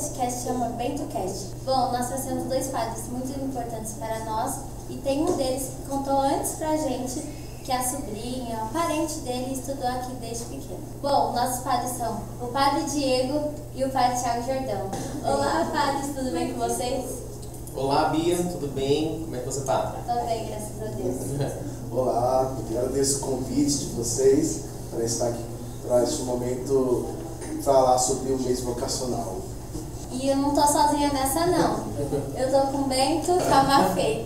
podcast chama BentoCast. Bom, nós trouxemos dois padres muito importantes para nós e tem um deles que contou antes pra gente que a sobrinha, um parente dele, estudou aqui desde pequeno. Bom, nossos padres são o Padre Diego e o Padre Thiago Jordão. Olá, padres, tudo bem com vocês? Olá, Bia, tudo bem? Como é que você tá? Tô bem, graças a Deus. Olá, eu agradeço o convite de vocês para estar aqui para este momento falar sobre o mês vocacional. E eu não tô sozinha nessa, não. Eu tô com o Bento e com a Mafê.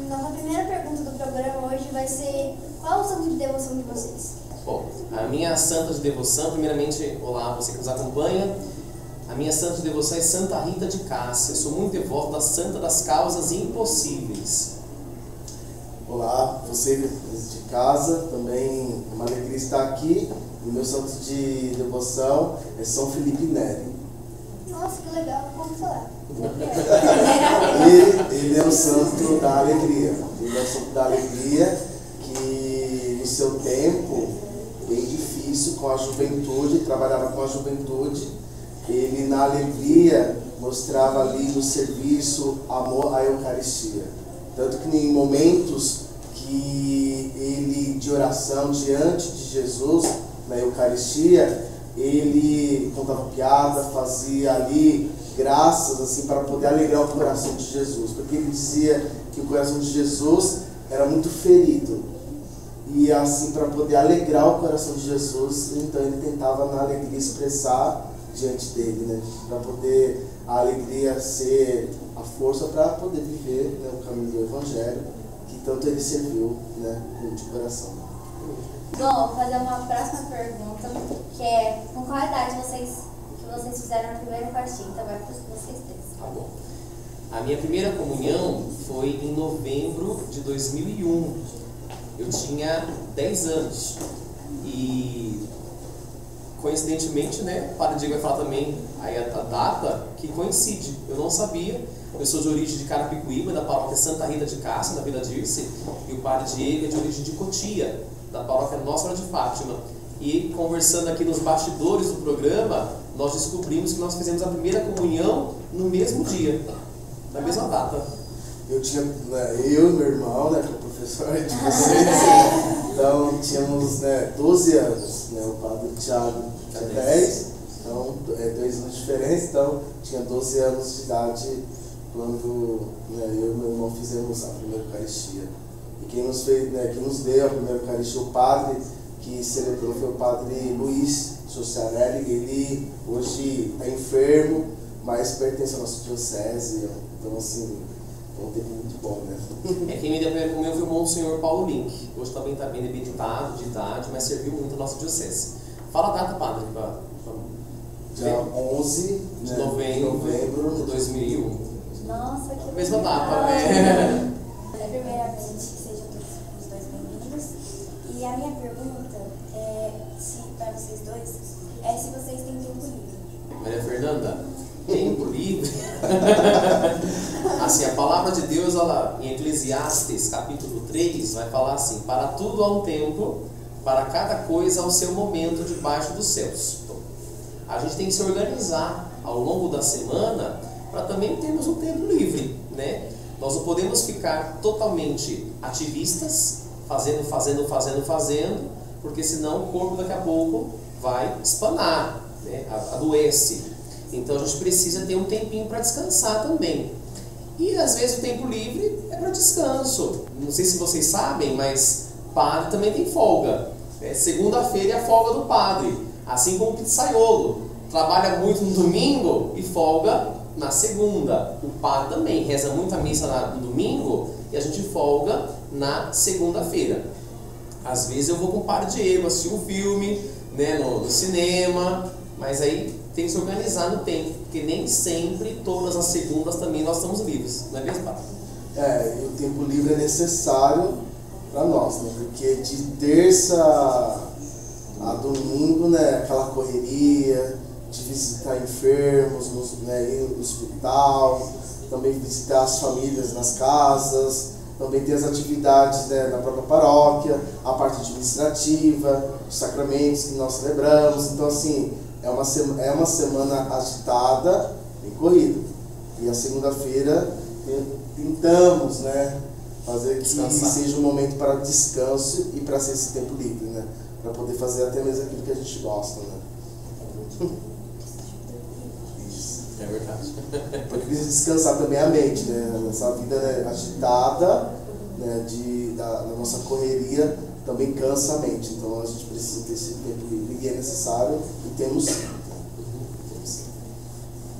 Nossa primeira pergunta do programa hoje vai ser: qual o santo de devoção de vocês? Bom, a minha santa de devoção, primeiramente, olá, você que nos acompanha. A minha santa de devoção é Santa Rita de Cássia. Eu sou muito devoto da Santa das Causas Impossíveis. Olá, você de casa, também é uma alegria estar aqui. O meu santo de devoção é São Felipe Neri. Nossa, que legal, vamos falar. Ele é o santo da alegria. Ele é o santo da alegria que, no seu tempo, bem difícil, com a juventude, trabalhava com a juventude. Ele, na alegria, mostrava ali no serviço amor à Eucaristia. Tanto que em momentos que ele, de oração diante de Jesus, na Eucaristia, ele contava piada, fazia ali graças assim para poder alegrar o coração de Jesus, porque ele dizia que o coração de Jesus era muito ferido, e assim para poder alegrar o coração de Jesus, então ele tentava na alegria expressar diante dele, né, para poder a alegria ser a força para poder viver, né, o caminho do Evangelho, que tanto ele serviu, né, de coração. Bom, vou fazer uma próxima pergunta, que é: com qual idade vocês fizeram a primeira Eucaristia? Então vai para vocês três. Tá bom. A minha primeira comunhão foi em novembro de 2001. Eu tinha 10 anos. E, coincidentemente, né, o Padre Diego vai falar também aí a data que coincide. Eu não sabia. Eu sou de origem de Carapicuíba, da paróquia Santa Rita de Cássia, da Vila Dirce. E o Padre Diego é de origem de Cotia, da paróquia Nossa Senhora de Fátima. E conversando aqui nos bastidores do programa, nós descobrimos que nós fizemos a primeira comunhão no mesmo dia, na mesma data. Eu tinha, eu e meu irmão, né, que é o professor de vocês, então tínhamos, né, 12 anos, né, o Padre Thiago tinha 10, então 2 anos de diferença, então tinha 12 anos de idade quando, né, eu e meu irmão fizemos a primeira Eucaristia. E quem nos fez, né, quem nos deu a primeira Eucaristia, o padre que celebrou foi o Padre Luiz Sociarelli. Ele hoje está enfermo, mas pertence à nossa diocese, então assim, foi um tempo muito bom, né? Quem me deu a primeira comunhão foi o Monsenhor Paulo Link. Hoje também está bem debilitado de idade, mas serviu muito a nossa diocese. Fala a data, padre, para Dia 11 de novembro de 2001. Nossa, que Mesma legal. data, né? Primeiramente, sejam todos os dois bem-vindos. E a minha pergunta é, para vocês dois, é se vocês têm tempo livre. Maria Fernanda, tempo livre. Assim, a palavra de Deus, ela, em Eclesiastes, capítulo 3, vai falar assim: para tudo há um tempo, para cada coisa há o seu momento debaixo dos céus. Então, a gente tem que se organizar ao longo da semana para também termos um tempo livre, né? Nós não podemos ficar totalmente ativistas, fazendo, porque senão o corpo daqui a pouco vai espanar, né? Adoece. Então a gente precisa ter um tempinho para descansar também. E às vezes o tempo livre é para descanso. Não sei se vocês sabem, mas padre também tem folga. Segunda-feira é a folga do padre, assim como o pizzaiolo. Trabalha muito no domingo e folga na segunda. O padre também reza muito a missa no domingo e a gente folga na segunda-feira. Às vezes eu vou com o Padre Diego assistir um filme, né, no cinema, mas aí tem que se organizar no tempo, porque nem sempre, todas as segundas também nós estamos livres, não é mesmo, padre? E o tempo livre é necessário para nós, né? Porque de terça a domingo, né, aquela correria de visitar enfermos, né, ir no hospital, também visitar as famílias nas casas, também tem as atividades, né, na própria paróquia, a parte administrativa, os sacramentos que nós celebramos. Então, assim, é uma semana agitada e corrida. E a segunda-feira tentamos, né, fazer que seja um momento para descanso e para ser esse tempo livre, né, para poder fazer até mesmo aquilo que a gente gosta, né. Isso. É verdade. Porque precisa descansar também a mente, né, nessa vida, né, agitada, né, da nossa correria, também cansa a mente. Então a gente precisa ter esse tempo livre e é necessário e temos sim.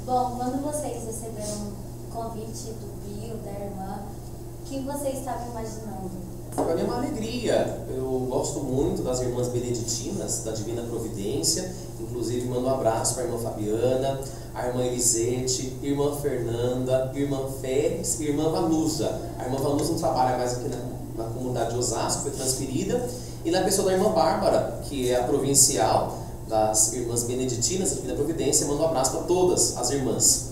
Bom, quando vocês receberam o convite do Bill, da irmã, o que vocês estavam imaginando? Para mim é uma alegria. Eu gosto muito das irmãs beneditinas, da Divina Providência. Inclusive mando um abraço para a irmã Fabiana, a irmã Elisete, irmã Fernanda, irmã Félix e irmã Vanusa. A irmã Vanusa não trabalha mais aqui na comunidade de Osasco, foi transferida. E na pessoa da irmã Bárbara, que é a provincial das irmãs beneditinas, da Divina Providência, mando um abraço para todas as irmãs.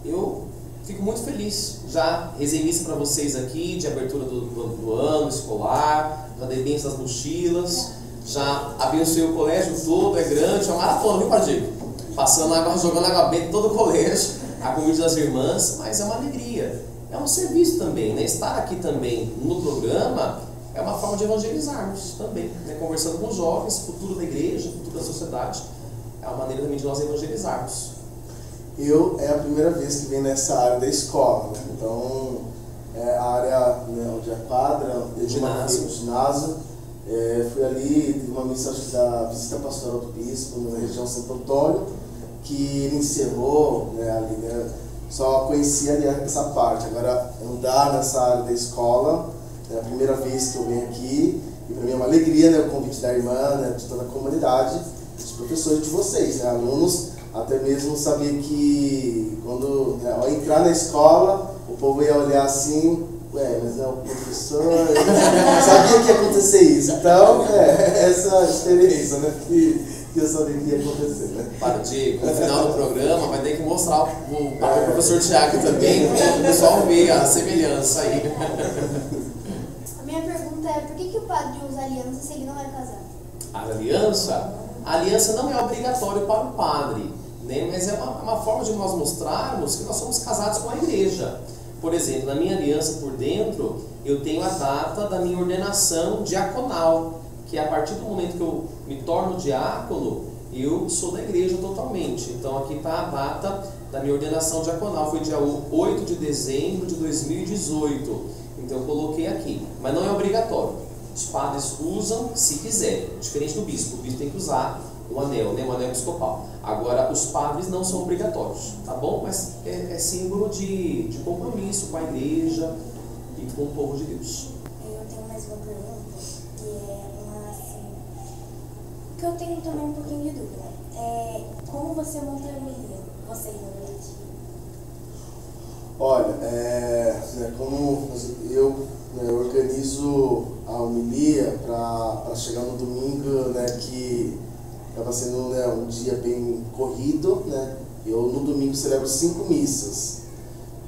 Eu fico muito feliz. Já rezei missa para vocês aqui, de abertura do ano escolar, já dei bênção das mochilas, já abençoei o colégio todo, é grande, é uma maratona, viu, Padre? Passando água, jogando água benta em todo o colégio, a convite das irmãs, mas é uma alegria. É um serviço também, né? Estar aqui também no programa é uma forma de evangelizarmos também, né? Conversando com os jovens, futuro da igreja, futuro da sociedade, é uma maneira também de nós evangelizarmos. É a primeira vez que venho nessa área da escola, né? Então, a área, né, onde é a quadra, o ginásio, fui ali, teve uma missa da visita pastoral do bispo na região Santo Antônio, que ele encerrou, né, ali, né? Só conhecia ali essa parte. Agora, andar nessa área da escola, é a primeira vez que eu venho aqui, e para mim é uma alegria, né, o convite da irmã, né, de toda a comunidade, dos professores de vocês, né, alunos, até mesmo saber que quando ao entrar na escola, o povo ia olhar assim, mas é o professor, sabia que ia acontecer isso. Então, essa experiência, né, que eu sabia que ia acontecer, né. Para o Diego, no final do programa vai ter que mostrar o professor Tiago também, para o pessoal ver a semelhança aí. A minha pergunta é, por que o padre usa aliança se ele não é casado? A aliança não é obrigatório para o padre, né? Mas é uma forma de nós mostrarmos que nós somos casados com a igreja. Por exemplo, na minha aliança por dentro, eu tenho a data da minha ordenação diaconal, que é a partir do momento que eu me torno diácono, eu sou da igreja totalmente. Então aqui está a data da minha ordenação diaconal, foi dia 8 de dezembro de 2018. Então eu coloquei aqui, mas não é obrigatório. Os padres usam se quiserem, diferente do bispo. O bispo tem que usar o anel, né? O anel episcopal. Agora, os padres não são obrigatórios, tá bom? Mas é símbolo de compromisso com a igreja e com o povo de Deus. Eu tenho mais uma pergunta, que é uma assim, que eu tenho também um pouquinho de dúvida. Como você monta a homilia? Vocês, na verdade. Olha, como eu organizo a homilia para chegar no domingo, né, que estava sendo, né, um dia bem corrido, né, eu no domingo celebro 5 missas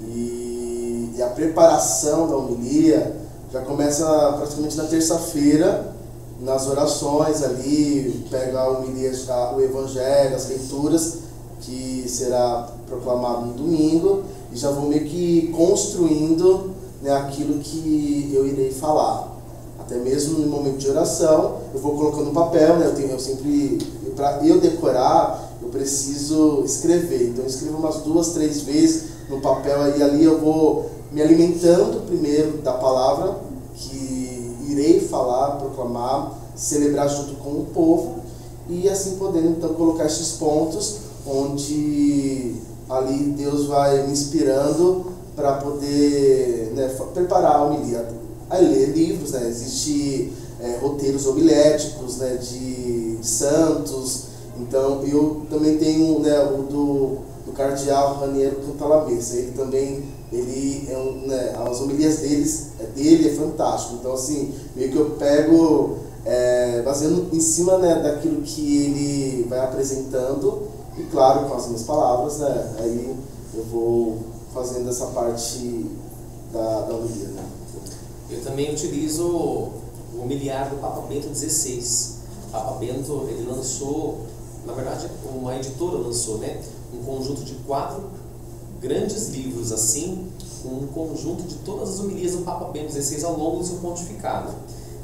e a preparação da homilia já começa praticamente na terça-feira, nas orações ali, pega a homilia, o evangelho, as leituras que será proclamado no domingo, e já vou meio que construindo, né, aquilo que eu irei falar. Até mesmo no momento de oração, eu vou colocando no papel, né, para eu decorar, eu preciso escrever. Então eu escrevo umas 2, 3 vezes no papel, e ali eu vou me alimentando primeiro da palavra que irei falar, proclamar, celebrar junto com o povo, e assim podendo então colocar esses pontos onde ali Deus vai me inspirando para poder, né, preparar a homilia. Aí ler livros, né, existe roteiros homiléticos, né, de santos. Então eu também tenho, né, o do cardeal Raniero Cantalamessa. Ele também, né, as homilias dele é fantástico. Então assim, meio que eu pego baseando em cima, né, daquilo que ele vai apresentando, e claro, com as minhas palavras, né, aí eu vou fazendo essa parte da homilia, né. Eu também utilizo o homiliar do Papa Bento XVI. O Papa Bento, ele lançou na verdade, uma editora lançou, né, um conjunto de 4 grandes livros assim, um conjunto de todas as homilias do Papa Bento XVI ao longo do seu pontificado.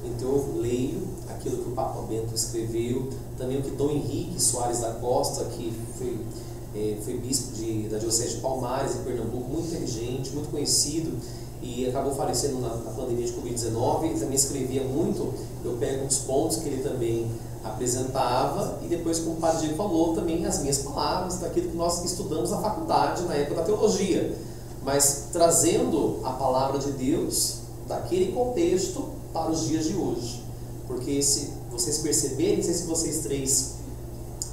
Então eu leio aquilo que o Papa Bento escreveu, também o que Dom Henrique Soares da Costa, que foi bispo da Diocese de Palmares, em Pernambuco, muito inteligente, muito conhecido, e acabou falecendo na pandemia de Covid-19. Ele também escrevia muito. Eu pego uns pontos que ele também apresentava, e depois, como o Padre Diego falou, também as minhas palavras, daquilo que nós estudamos na faculdade, na época da teologia, mas trazendo a palavra de Deus daquele contexto para os dias de hoje. Porque se vocês perceberem, não sei se vocês 3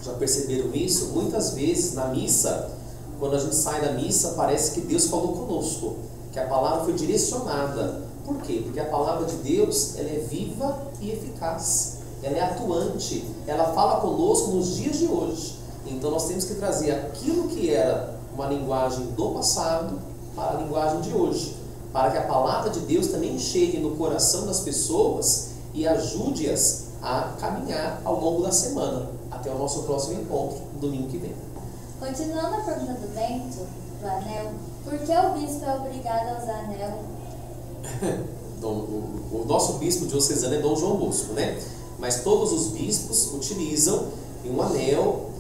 já perceberam isso, muitas vezes na missa, quando a gente sai da missa, parece que Deus falou conosco, que a palavra foi direcionada. Por quê? Porque a palavra de Deus, ela é viva e eficaz, ela é atuante, ela fala conosco nos dias de hoje. Então nós temos que trazer aquilo que era uma linguagem do passado para a linguagem de hoje, para que a palavra de Deus também chegue no coração das pessoas e ajude-as a caminhar ao longo da semana, até o nosso próximo encontro, no domingo que vem. Continuando a pergunta do Bento, do anel, por que o bispo é obrigado a usar anel? O nosso bispo diocesano é Dom João Bosco, né? Mas todos os bispos utilizam um anel,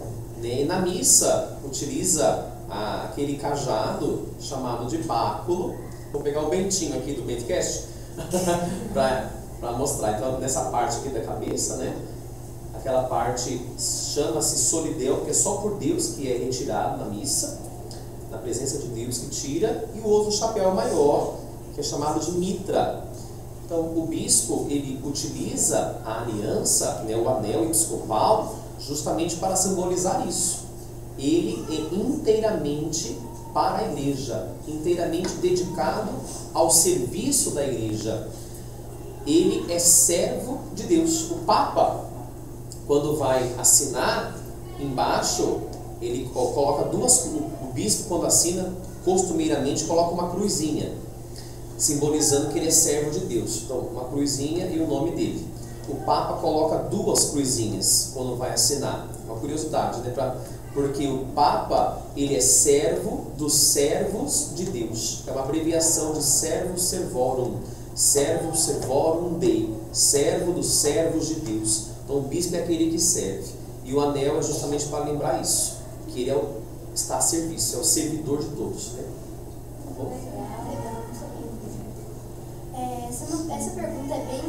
né? E na missa utiliza aquele cajado chamado de báculo. Vou pegar o Bentinho aqui do Bentcast para mostrar. Então, nessa parte aqui da cabeça, né? Aquela parte chama-se solidel, que é só por Deus que é retirado na missa, na presença de Deus que tira, e o outro chapéu maior, que é chamado de mitra. Então, o bispo, ele utiliza a aliança, né, o anel episcopal, justamente para simbolizar isso. Ele é inteiramente para a igreja, inteiramente dedicado ao serviço da igreja. Ele é servo de Deus. O Papa, quando vai assinar, embaixo, ele coloca o bispo, quando assina, costumeiramente coloca uma cruzinha, simbolizando que ele é servo de Deus. Então, uma cruzinha e o nome dele. O Papa coloca 2 cruzinhas quando vai assinar. Uma curiosidade, né? Porque o Papa, ele é servo dos servos de Deus. É uma abreviação de servus servorum. Servus servorum Dei. Servo dos servos de Deus. Então, o bispo é aquele que serve. E o anel é justamente para lembrar isso. Que ele está a serviço, é o servidor de todos, né? Tá bom? Essa pergunta é bem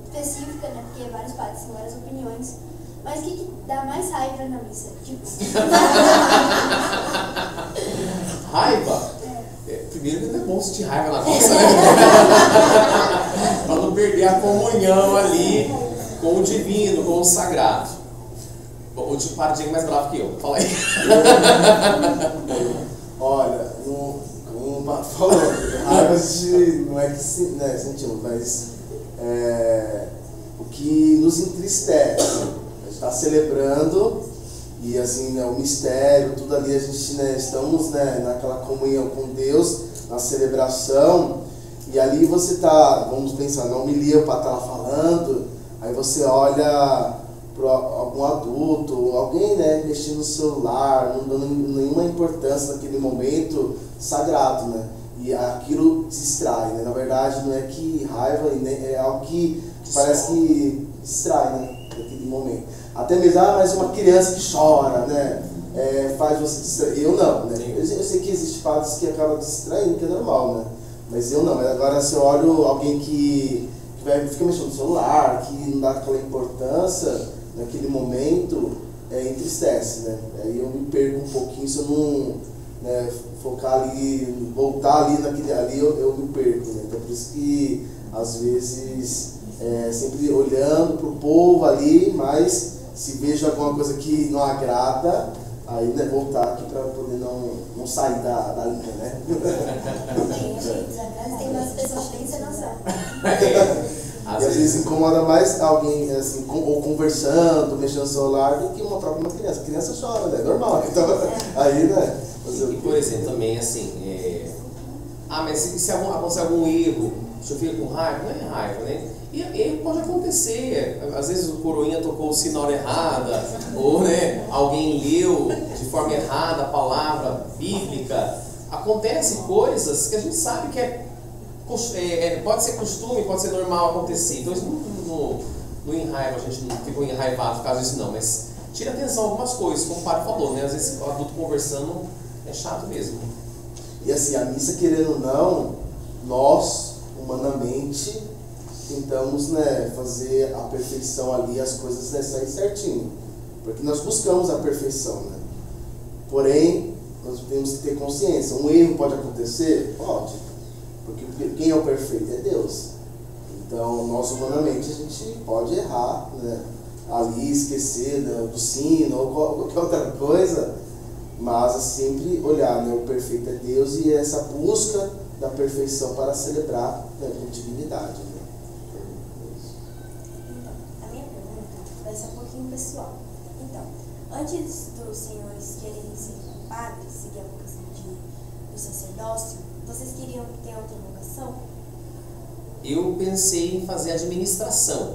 específica, né? Porque vários padres têm várias opiniões. Mas o que dá mais raiva na missa? Tipo... Raiva? Primeiro que não é bom sentir raiva na missa, né? Para não perder a comunhão ali com o divino, com o sagrado. Bom, o Padre Diego é mais bravo que eu. Fala aí. Olha, como o Pato falou, raiva não é que sentimos, mas o que nos entristece. A gente está celebrando e assim, né, o mistério, tudo ali, a gente, né, estamos, né, naquela comunhão com Deus, na celebração, e ali você está, vamos pensar, na homilia, o Pato está lá falando, aí você olha para algum adulto, alguém, né, mexendo no celular, não dando nenhuma importância naquele momento sagrado, né? E aquilo distrai, né? Na verdade, não é que raiva, é algo que parece que distrai, né? Naquele momento. Até mesmo, mas uma criança que chora, né? Faz você distrair. Eu não, né? Eu sei que existem padres que acabam distraindo, que é normal, né? Mas eu não. Mas agora, se eu olho alguém que fica mexendo no celular, que não dá aquela importância naquele momento, entristece, né? Aí eu me perco um pouquinho, se eu não, né, focar ali, voltar ali naquele ali, eu me perco, né? Então por isso que às vezes sempre olhando para o povo ali, mas se vejo alguma coisa que não agrada, aí, né, voltar aqui para poder não sair da linha, né? Tem umas pessoas que têm essa noção. E às vezes incomoda mais alguém assim, ou conversando, mexendo no celular, do que uma própria criança. A criança chora, né? É normal. Então, aí, né? E por exemplo, também assim, mas se acontecer algum erro eu fico com raiva, não é raiva, né? E pode acontecer, às vezes o coroinha tocou o sino na hora errada, ou né, alguém leu de forma errada a palavra bíblica. Acontecem coisas que a gente sabe que pode ser costume, pode ser normal acontecer. Então isso não enraiva, a gente não ficou enraivado por causa disso não, mas tira atenção a algumas coisas, como o padre falou, né? Às vezes o adulto conversando é chato mesmo. E assim, a missa, querendo ou não, nós, humanamente, tentamos, né, fazer a perfeição ali, as coisas, né, saírem certinho. Porque nós buscamos a perfeição, né? Porém, nós temos que ter consciência. Um erro pode acontecer? Pode. Porque quem é o perfeito é Deus. Então, nós, humanamente, a gente pode errar, né? Ali, esquecer, né, do sino ou qualquer outra coisa. Mas sempre olhar, né, o perfeito é Deus e essa busca da perfeição para celebrar, né, com dignidade. Né? Então, a minha pergunta vai ser um pouquinho pessoal. Então, antes dos senhores quererem ser padres, seguir a vocação do sacerdócio, vocês queriam ter outra vocação? Eu pensei em fazer administração.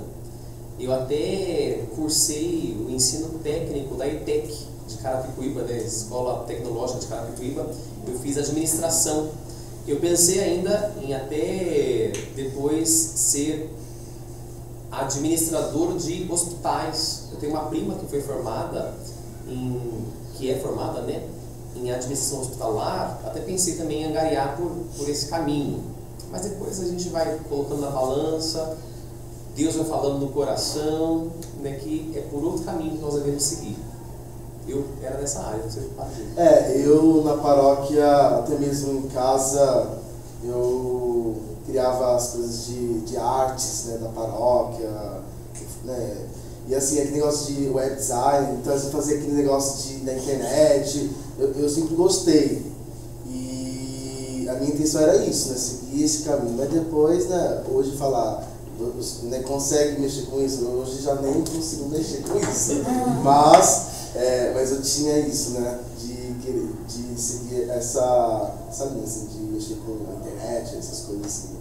Eu até cursei o ensino técnico da ETEC, de Carapicuíba, né, Escola Tecnológica de Carapicuíba. Eu fiz administração. Eu pensei ainda em até depois ser administrador de hospitais. Eu tenho uma prima que foi formada né, em administração hospitalar. Até pensei também em angariar por esse caminho. Mas depois a gente vai colocando na balança, Deus vai falando no coração, né, que é por outro caminho que nós devemos seguir. Eu era dessa área, não sei o que fazer. Eu na paróquia, até mesmo em casa, eu criava as coisas de artes, né, da paróquia, né, e assim, aquele negócio de web design, então eu fazia aquele negócio da internet, eu sempre gostei. E a minha intenção era isso, né, seguir esse caminho, mas depois, né, hoje falar, né, consegue mexer com isso, hoje já nem consigo mexer com isso, mas eu tinha isso, né, de seguir essa linha, assim, de mexer com a internet, essas coisas assim.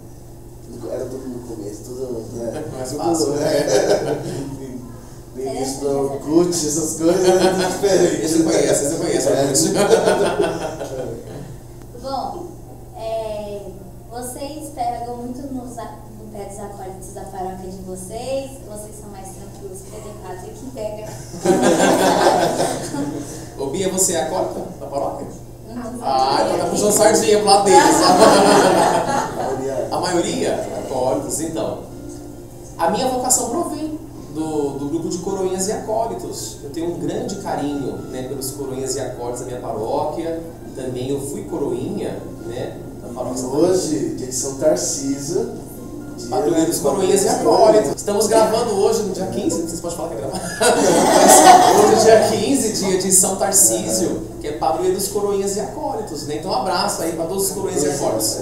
Era tudo no começo, tudo, né? Mais fácil, né? No início do Orkut, essas coisas, é tudo diferente. Você conhece. Bom, vocês pegam muito no pé dos acólitos da paróquia de vocês são mais tranquilos, porque tem casa que pega. Ô Bia, você é acólita da paróquia? Então tá puxando sardinha pro lado deles. A maioria? Acólitos, então. A minha vocação provém do grupo de coroinhas e acólitos. Eu tenho um grande carinho, né, pelos coroinhas e acólitos da minha paróquia. Também eu fui coroinha, né, da paróquia. Hoje, dia de São Tarcísio, padroeiro dos coroinhas e acólitos. Estamos gravando hoje, no dia 15, vocês podem falar que é gravar. Hoje, dia 15, dia de São Tarcísio, que é padroeiro dos coroinhas e acólitos, né? Então, um abraço aí para todos os coroinhas e acólitos.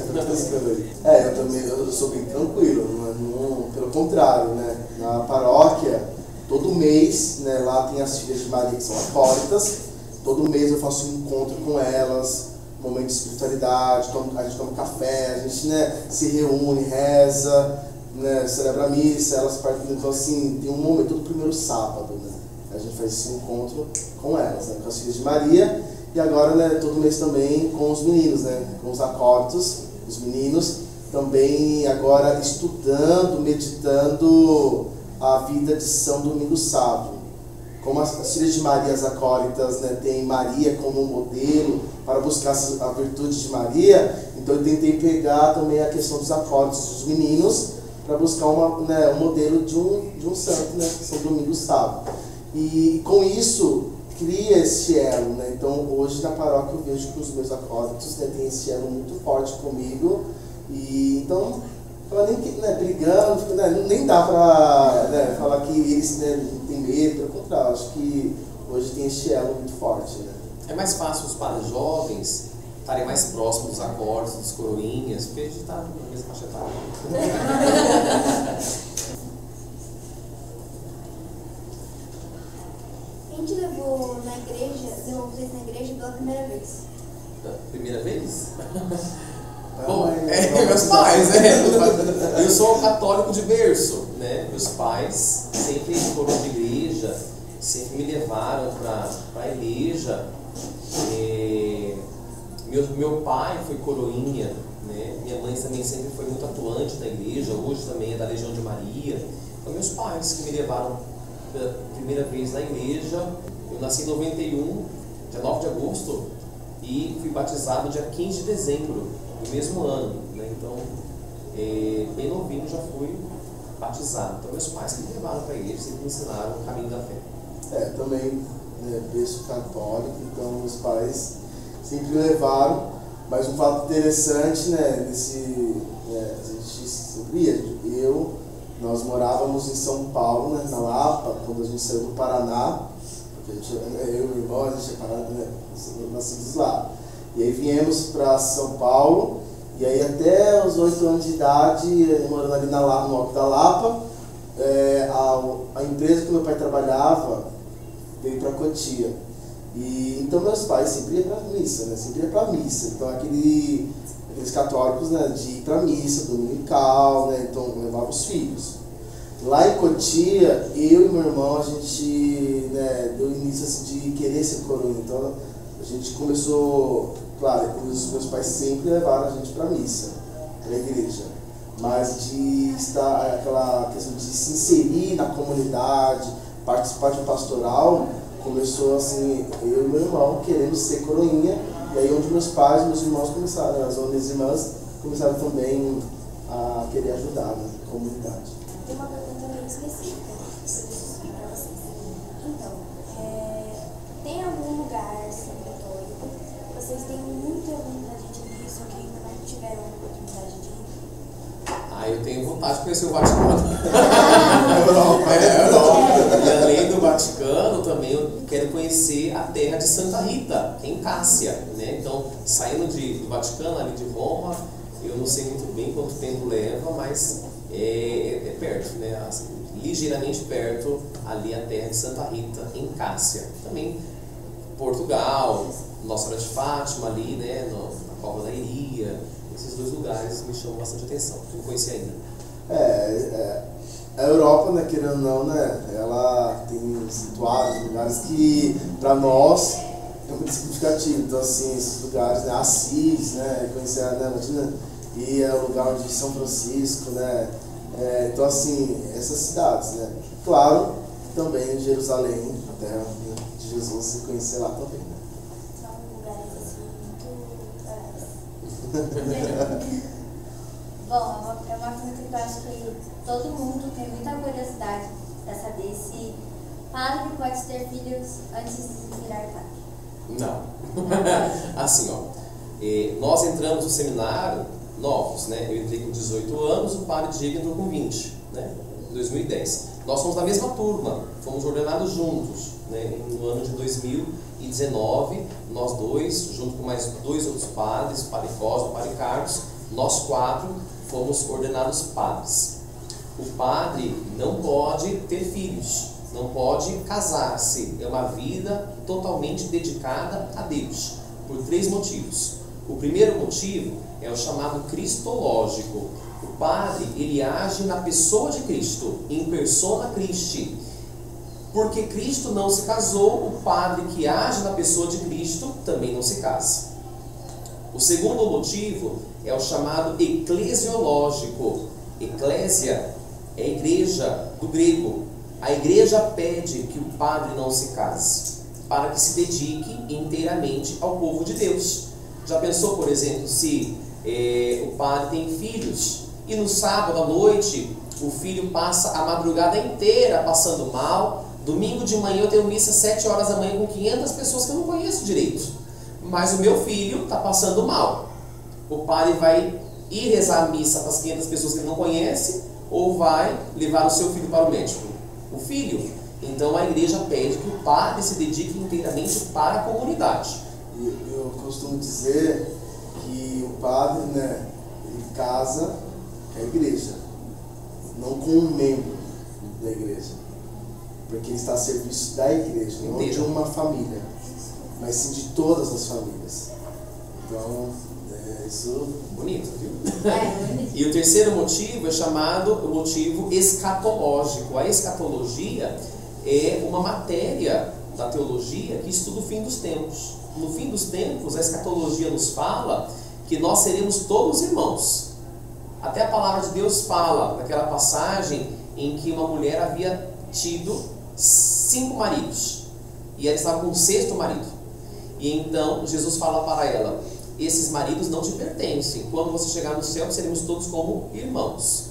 Eu sou bem tranquilo, pelo contrário, né? Na paróquia, todo mês, né, lá tem as filhas de Maria que são acólitas, todo mês eu faço um encontro com elas, momento de espiritualidade, a gente toma café, a gente, né, se reúne, reza, né, celebra a missa, elas participam. Então, assim, tem um momento, todo primeiro sábado, né, a gente faz esse encontro com elas, né, com as filhas de Maria, e agora, né, todo mês também com os meninos, né, com os acólitos, os meninos, também agora estudando, meditando a vida de São Domingos Sábio. Como as filhas de Maria, as acólitas, né, tem Maria como modelo para buscar a virtude de Maria, então eu tentei pegar também a questão dos acólitos, dos meninos, para buscar um modelo de um santo, né, São Domingos Sábio. E com isso, cria esse elo, né? Então hoje na paróquia eu vejo que os meus acólitos, né, têm esse elo muito forte comigo, e então, nem brigando, né, nem dá para, né, falar que eles, né, não têm medo, pelo contrário, acho que hoje tem esse elo muito forte, né? É mais fácil os padres jovens estarem mais próximos dos acólitos, dos coroinhas, porque a gente está na mesma faixa etária. Quem te levou na igreja, levou vocês na igreja pela primeira vez? Primeira vez? A Bom, mãe, minha meus pais, né? Eu sou católico de berço, né? Meus pais sempre foram de igreja, sempre me levaram para a igreja. Meu pai foi coroinha, né? Minha mãe também sempre foi muito atuante na igreja, hoje também é da Legião de Maria. Então, meus pais que me levaram pela primeira vez na igreja. Eu nasci em 91, dia 9 de agosto, e fui batizado dia 15 de dezembro do mesmo ano, né? Então, bem novinho já fui batizado. Então, meus pais que me levaram para a igreja sempre me ensinaram o caminho da fé. Também, né, berço católico, então meus pais sempre me levaram, mas um fato interessante, né, a gente sabia, nós morávamos em São Paulo, né, na Lapa, quando a gente saiu do Paraná, porque eu e o irmão, a gente é parado, né, nascidos lá. E aí viemos para São Paulo, e aí até os 8 anos de idade, morando ali no Alto da Lapa, a empresa que meu pai trabalhava veio para Cotia. E então meus pais sempre iam para missa, né? Sempre iam para missa. Então aqueles católicos, né, de ir para missa dominical, né? Então levavam os filhos. Lá em Cotia, eu e meu irmão, a gente, né, deu início assim, de querer ser coroinha. Então a gente começou, claro, os meus pais sempre levaram a gente para missa, para a igreja. Mas de estar, aquela questão de se inserir na comunidade, participar de pastoral, começou assim, eu e meu irmão querendo ser coroinha, e aí onde meus pais e meus irmãos começaram, as minhas irmãs começaram também a querer ajudar na comunidade. Tem uma pergunta meio específica para vocês. Então, tem algum lugar assim, católico, vocês têm muita vontade de ir, só que ainda não tiveram a oportunidade de ir? Eu tenho vontade de conhecer o Vaticano. Europa. E além do Vaticano, também eu quero conhecer a terra de Santa Rita, que é em Cássia, né? Então, saindo do Vaticano, ali de Roma, eu não sei muito bem quanto tempo leva, mas é perto, né? Assim, ligeiramente perto, ali a terra de Santa Rita, em Cássia. Também Portugal, Nossa Senhora de Fátima, ali, né? Na Cova da Iria. Esses 2 lugares me chamam bastante atenção, que eu não conheci ainda. A Europa, né, querendo ou não, né, ela tem situários, lugares que para nós é muito significativo. Então, assim, esses lugares, né, Assis, né, conhecer, né, imagina, e é o lugar onde São Francisco, né, então, assim, essas cidades, né. Claro, também Jerusalém, a terra de Jesus, se conhecer lá também, né. São lugares assim muito Bom, é uma pergunta que eu acho que todo mundo tem muita curiosidade para saber se padre pode ter filhos antes de virar padre. Não. Assim, nós entramos no seminário novos, né? Eu entrei com 18 anos, o padre Diego entrou com 20, né? Em 2010. Nós somos da mesma turma, fomos ordenados juntos, né? No ano de 2019, nós dois, junto com mais 2 outros padres, o padre Cosmo, o padre Carlos, nós 4 fomos ordenados padres. O padre não pode ter filhos, não pode casar-se, é uma vida totalmente dedicada a Deus, por 3 motivos. O primeiro motivo é o chamado cristológico. O padre, ele age na pessoa de Cristo, in persona Christi. Porque Cristo não se casou, o padre que age na pessoa de Cristo também não se casa. O segundo motivo é o chamado eclesiológico. Eclésia é igreja, do grego. A igreja pede que o padre não se case, para que se dedique inteiramente ao povo de Deus. Já pensou, por exemplo, se o padre tem filhos e no sábado à noite o filho passa a madrugada inteira passando mal, domingo de manhã eu tenho missa às 7 horas da manhã com 500 pessoas que eu não conheço direito, mas o meu filho está passando mal. O padre vai ir rezar a missa para as 500 pessoas que ele não conhece ou vai levar o seu filho para o médico? O filho. Então a igreja pede que o padre se dedique inteiramente para a comunidade. Eu costumo dizer que o padre, né, ele casa com a igreja, não com um membro da igreja, porque ele está a serviço da igreja, não de uma família, mas sim de todas as famílias. Então, Isso Bonito, viu? bonito. E o terceiro motivo é chamado o motivo escatológico. A escatologia é uma matéria da teologia que estuda o fim dos tempos. No fim dos tempos, a escatologia nos fala que nós seremos todos irmãos. Até a palavra de Deus fala naquela passagem em que uma mulher havia tido 5 maridos e ela estava com o 6º marido. E então Jesus fala para ela: esses maridos não te pertencem. Quando você chegar no céu, seremos todos como irmãos.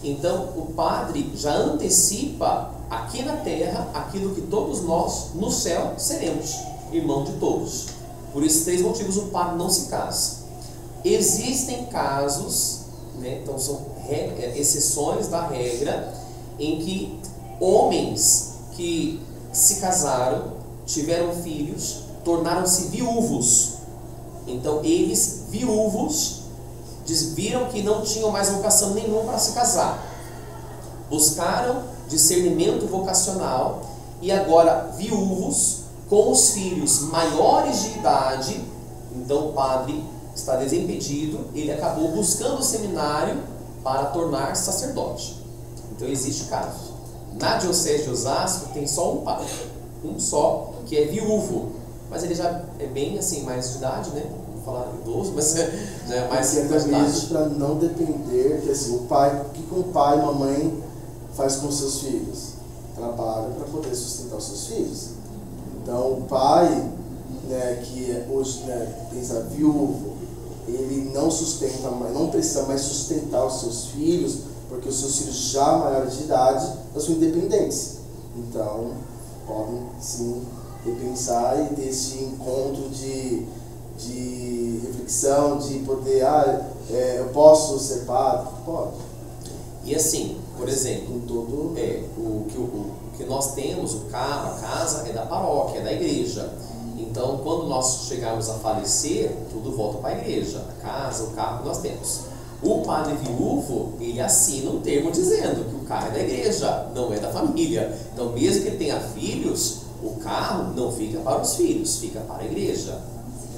Então o padre já antecipa aqui na terra aquilo que todos nós no céu seremos, irmão de todos. Por esses 3 motivos o padre não se casa. Existem casos, né, então são exceções da regra, em que homens que se casaram, tiveram filhos, tornaram-se viúvos. Então eles, viúvos, viram que não tinham mais vocação nenhuma para se casar, buscaram discernimento vocacional e agora viúvos, com os filhos maiores de idade, então o padre está desimpedido, ele acabou buscando o seminário para tornar-se sacerdote. Então existe caso. Na diocese de Osasco tem só um padre, um só, que é viúvo, mas ele já é bem assim, mais de idade, né? Vou falar idoso, mas já é mais de idade. Isso para não depender, que assim, o pai, o que um pai e uma mãe faz com seus filhos? Trabalha para poder sustentar os seus filhos. Então o pai, né, que hoje, né, pensa viúvo, ele não sustenta mais, não precisa mais sustentar os seus filhos, porque os seus filhos já maiores de idade da sua independência. Então podem sim repensar e ter esse encontro de reflexão, de poder, eu posso ser padre? Pode. E assim, por exemplo, Com todo... o que nós temos, o carro, a casa, é da paróquia, é da igreja. Então, quando nós chegarmos a falecer, tudo volta para a igreja, a casa, o carro que nós temos. O padre viúvo, ele assina um termo dizendo que o carro é da igreja, não é da família. Então, mesmo que ele tenha filhos, o carro não fica para os filhos, fica para a igreja.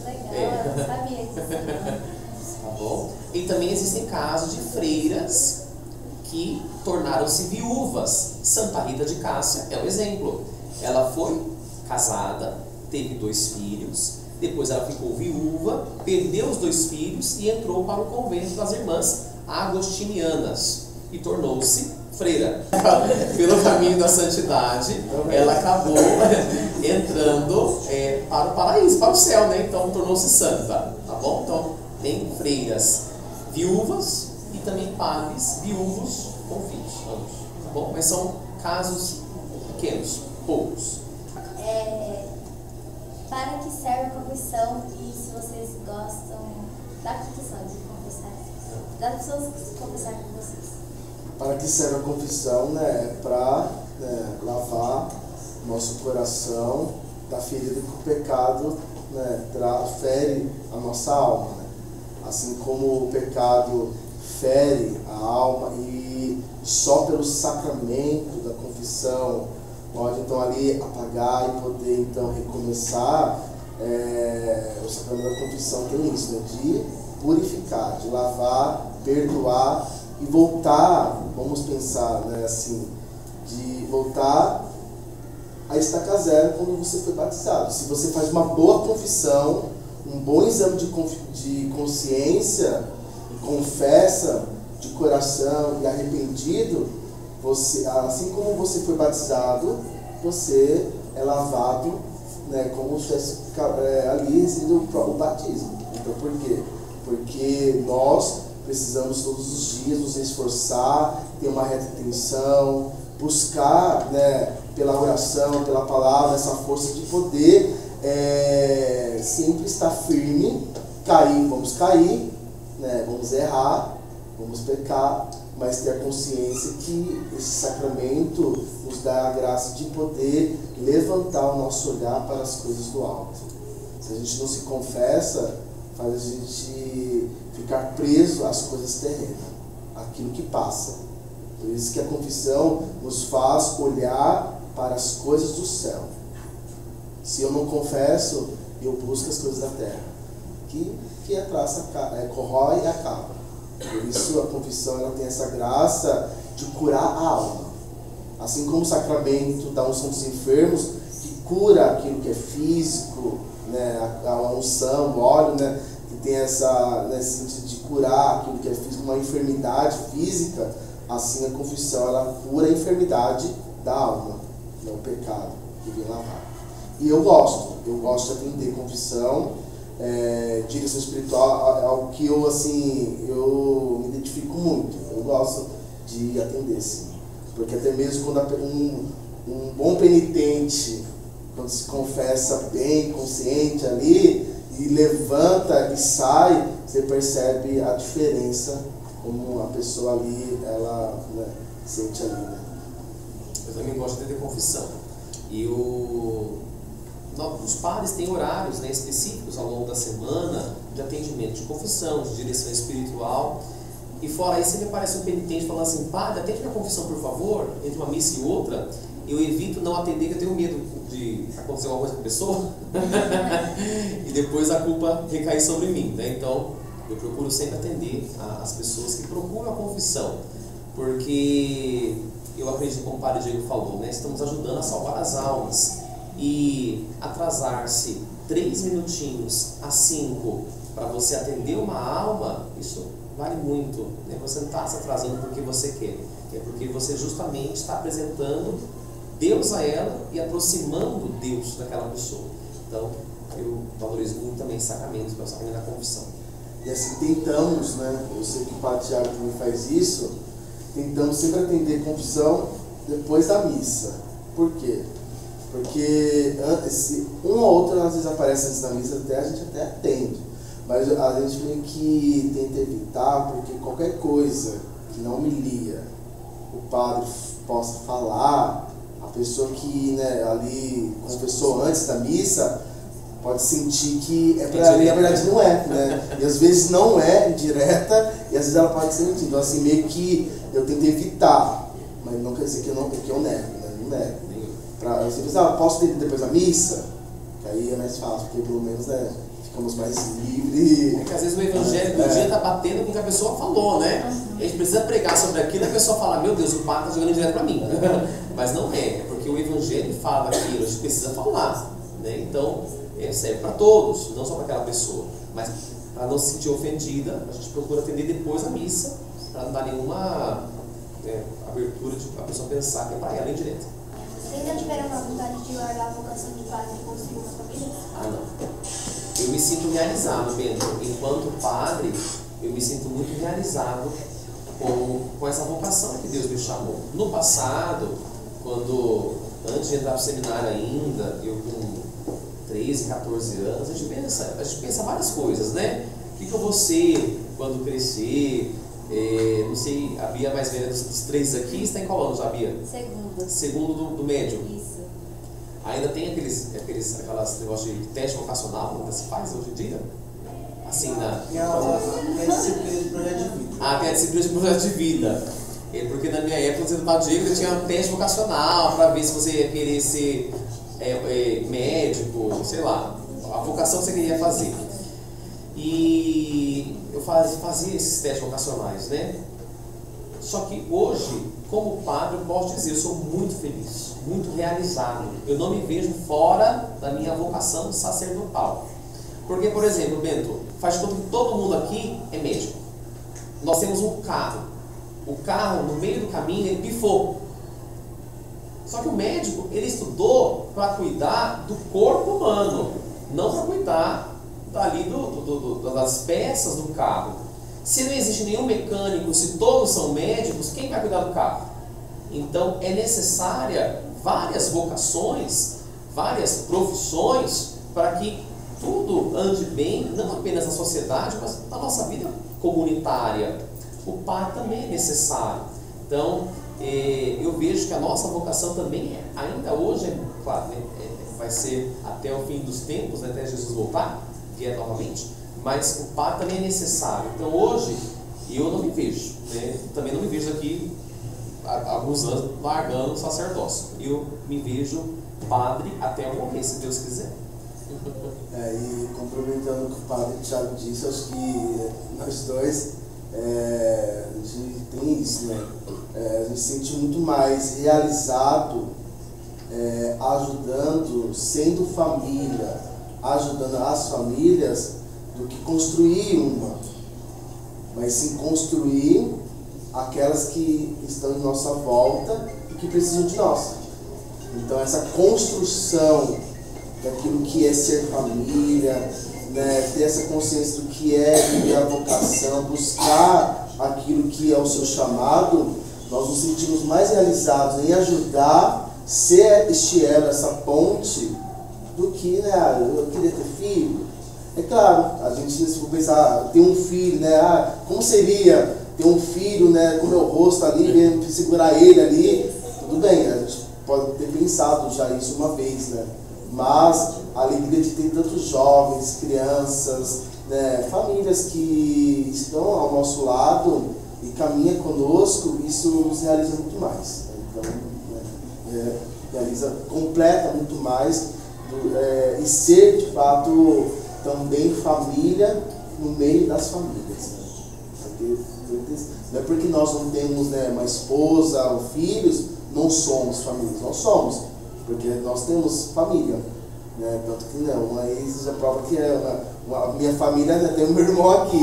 Legal, eu não sabia disso. Tá bom? E também existem casos de freiras que tornaram-se viúvas. Santa Rita de Cássia é um exemplo. Ela foi casada, teve 2 filhos, depois ela ficou viúva, perdeu os 2 filhos e entrou para o convento das irmãs agostinianas e tornou-se freira. Pelo caminho da santidade, ela acabou entrando para o paraíso, para o céu, né? Então tornou-se santa, tá bom? Então tem freiras viúvas e também padres viúvos com filhos, tá bom? Mas são casos pequenos, poucos. Para que serve a confissão e se vocês gostam da confissão, de confessar, das pessoas que se confessar com vocês? Para que serve a confissão, né? É para lavar nosso coração da ferida que o pecado, né, fere a nossa alma, né? Assim como o pecado fere a alma e só pelo sacramento da confissão pode então ali apagar e poder então recomeçar. O sacramento da confissão tem isso, né? De purificar, de lavar, perdoar e voltar, vamos pensar, né, assim, de voltar a estaca zero quando você foi batizado. Se você faz uma boa confissão, um bom exame de consciência, e confessa de coração e arrependido, você, assim como você foi batizado, você é lavado, né, como se tivesse ali recebido o batismo. Então por quê? Porque nós precisamos todos os dias nos esforçar, ter uma reta intenção, buscar, né, pela oração, pela palavra, essa força de poder sempre estar firme. Vamos cair, né, vamos errar, vamos pecar, mas ter a consciência que esse sacramento nos dá a graça de poder levantar o nosso olhar para as coisas do alto. Se a gente não se confessa, faz a gente ficar preso às coisas terrenas, aquilo que passa. Por isso que a confissão nos faz olhar para as coisas do céu. Se eu não confesso, eu busco as coisas da terra, que que a traça corrói e acaba. Por isso a confissão ela tem essa graça de curar a alma. Assim como o sacramento da unção dos enfermos, que cura aquilo que é físico, né, a unção, o óleo, né, que tem nesse sentido de curar aquilo que é físico, uma enfermidade física, assim a confissão ela cura a enfermidade da alma, que é o pecado que vem lavar. E eu gosto de atender confissão, direção espiritual, é algo que eu me identifico muito, eu gosto de atender, sim. Porque até mesmo quando um bom penitente, quando se confessa bem, consciente ali, e levanta e sai, você percebe a diferença, como a pessoa ali, ela, né, sente ali, né? Eu também gosto de ter confissão. E os padres têm horários, né, específicos ao longo da semana de atendimento de confissão, de direção espiritual. E fora isso, me aparece um penitente falando assim: padre, atende minha confissão, por favor, entre uma missa e outra. Eu evito não atender, que eu tenho medo de acontecer alguma coisa com a pessoa e depois a culpa recair sobre mim, né? Então, eu procuro sempre atender as pessoas que procuram a confissão, porque eu acredito, como o padre Diego falou, né? Estamos ajudando a salvar as almas. E atrasar-se 3 minutinhos a 5 para você atender uma alma, isso vale muito, né? Você não está se atrasando porque você quer, é porque você justamente está apresentando Deus a ela e aproximando Deus daquela pessoa. Então, eu valorizo muito também sacramentos, o sacramento da confissão. E assim tentamos, né? Eu sei que o Padre Tiago também faz isso, tentamos sempre atender confissão depois da missa. Por quê? Porque um ou outro às vezes aparece antes da missa, a gente até atende. Mas a gente meio que tenta evitar, porque qualquer coisa que na homilia o padre possa falar, a pessoa que, né, ali confessou antes da missa pode sentir que é pra ali, na verdade não é, né? E às vezes não é indireta, e às vezes ela pode ser mentira. Então assim, meio que eu tento evitar, mas não quer dizer que eu nego, né? Não nego. Você diz, posso ter depois da missa? Que aí é mais fácil, porque pelo menos, né, ficamos mais livres. É que às vezes o evangelho do dia está batendo com o que a pessoa falou, né? A gente precisa pregar sobre aquilo e a pessoa fala: meu Deus, o padre está jogando direto para mim. Mas não é porque o evangelho fala daquilo, a gente precisa falar, né? Então, serve para todos, não só para aquela pessoa. Mas para não se sentir ofendida, a gente procura atender depois da missa, para não dar nenhuma abertura de a pessoa pensar que é para ela indireta. Vocês já tiveram a vontade de largar a vocação de padre e construir uma família? Ah, não. Eu me sinto realizado, Bento. Enquanto padre, eu me sinto muito realizado com essa vocação que Deus me chamou. No passado, antes de entrar para o seminário ainda, eu com 13, 14 anos, a gente pensa várias coisas, né? O que eu vou ser quando crescer? Não sei, a Bia mais velha dos 3 aqui, está em qual ano já, Bia? Segundo do médio. Isso. Ainda tem aqueles negócios de teste vocacional que se faz hoje em dia? Assim, Tem a disciplina de projeto de vida. Tem a disciplina de projeto de vida. Porque na minha época, você não Diego, eu tinha um teste vocacional para ver se você ia querer ser médico, sei lá, a vocação que você queria fazer. E eu fazia esses testes vocacionais, né? Só que hoje, como padre, eu posso dizer, eu sou muito feliz, muito realizado. Eu não me vejo fora da minha vocação sacerdotal. Porque, por exemplo, Bento, faz conta que todo mundo aqui é médico. Nós temos um carro. O carro, no meio do caminho, ele pifou. Só que o médico, ele estudou para cuidar do corpo humano, não para cuidar dali das peças do carro. Se não existe nenhum mecânico, se todos são médicos, quem vai cuidar do carro? Então é necessária várias vocações, várias profissões para que tudo ande bem, não apenas na sociedade, mas na nossa vida comunitária. O padre também é necessário. Então eu vejo que a nossa vocação também ainda hoje, claro, né, vai ser até o fim dos tempos, né, até Jesus voltar, vier novamente, mas o padre também é necessário. Então hoje eu não me vejo, né? Também não me vejo aqui há alguns anos largando o sacerdócio. Eu me vejo padre até eu morrer, se Deus quiser. E complementando o que o padre Thiago disse, acho que nós dois, a gente tem isso, né? A gente se sente muito mais realizado ajudando, sendo família, ajudando as famílias, do que construir uma, mas sim construir aquelas que estão em nossa volta e que precisam de nós. Então essa construção daquilo que é ser família, né, ter essa consciência do que é viver a vocação, buscar aquilo que é o seu chamado, nós nos sentimos mais realizados em ajudar, ser este elo, essa ponte, do que, né, eu queria ter filho. É claro, a gente, se for pensar, ter um filho, né, como seria ter um filho, né, com o meu rosto ali, vendo, segurar ele ali, tudo bem, a gente pode ter pensado já isso uma vez, né, mas a alegria de ter tantos jovens, crianças, né, famílias que estão ao nosso lado e caminham conosco, isso nos realiza muito mais, né? Então, realiza, completa muito mais, e ser de fato também família no meio das famílias, né? Porque, não é porque nós não temos, né, uma esposa ou filhos, não somos famílias, nós somos, porque nós temos família, né? Tanto que não, uma ex já prova que a minha família, né, tem um meu irmão aqui,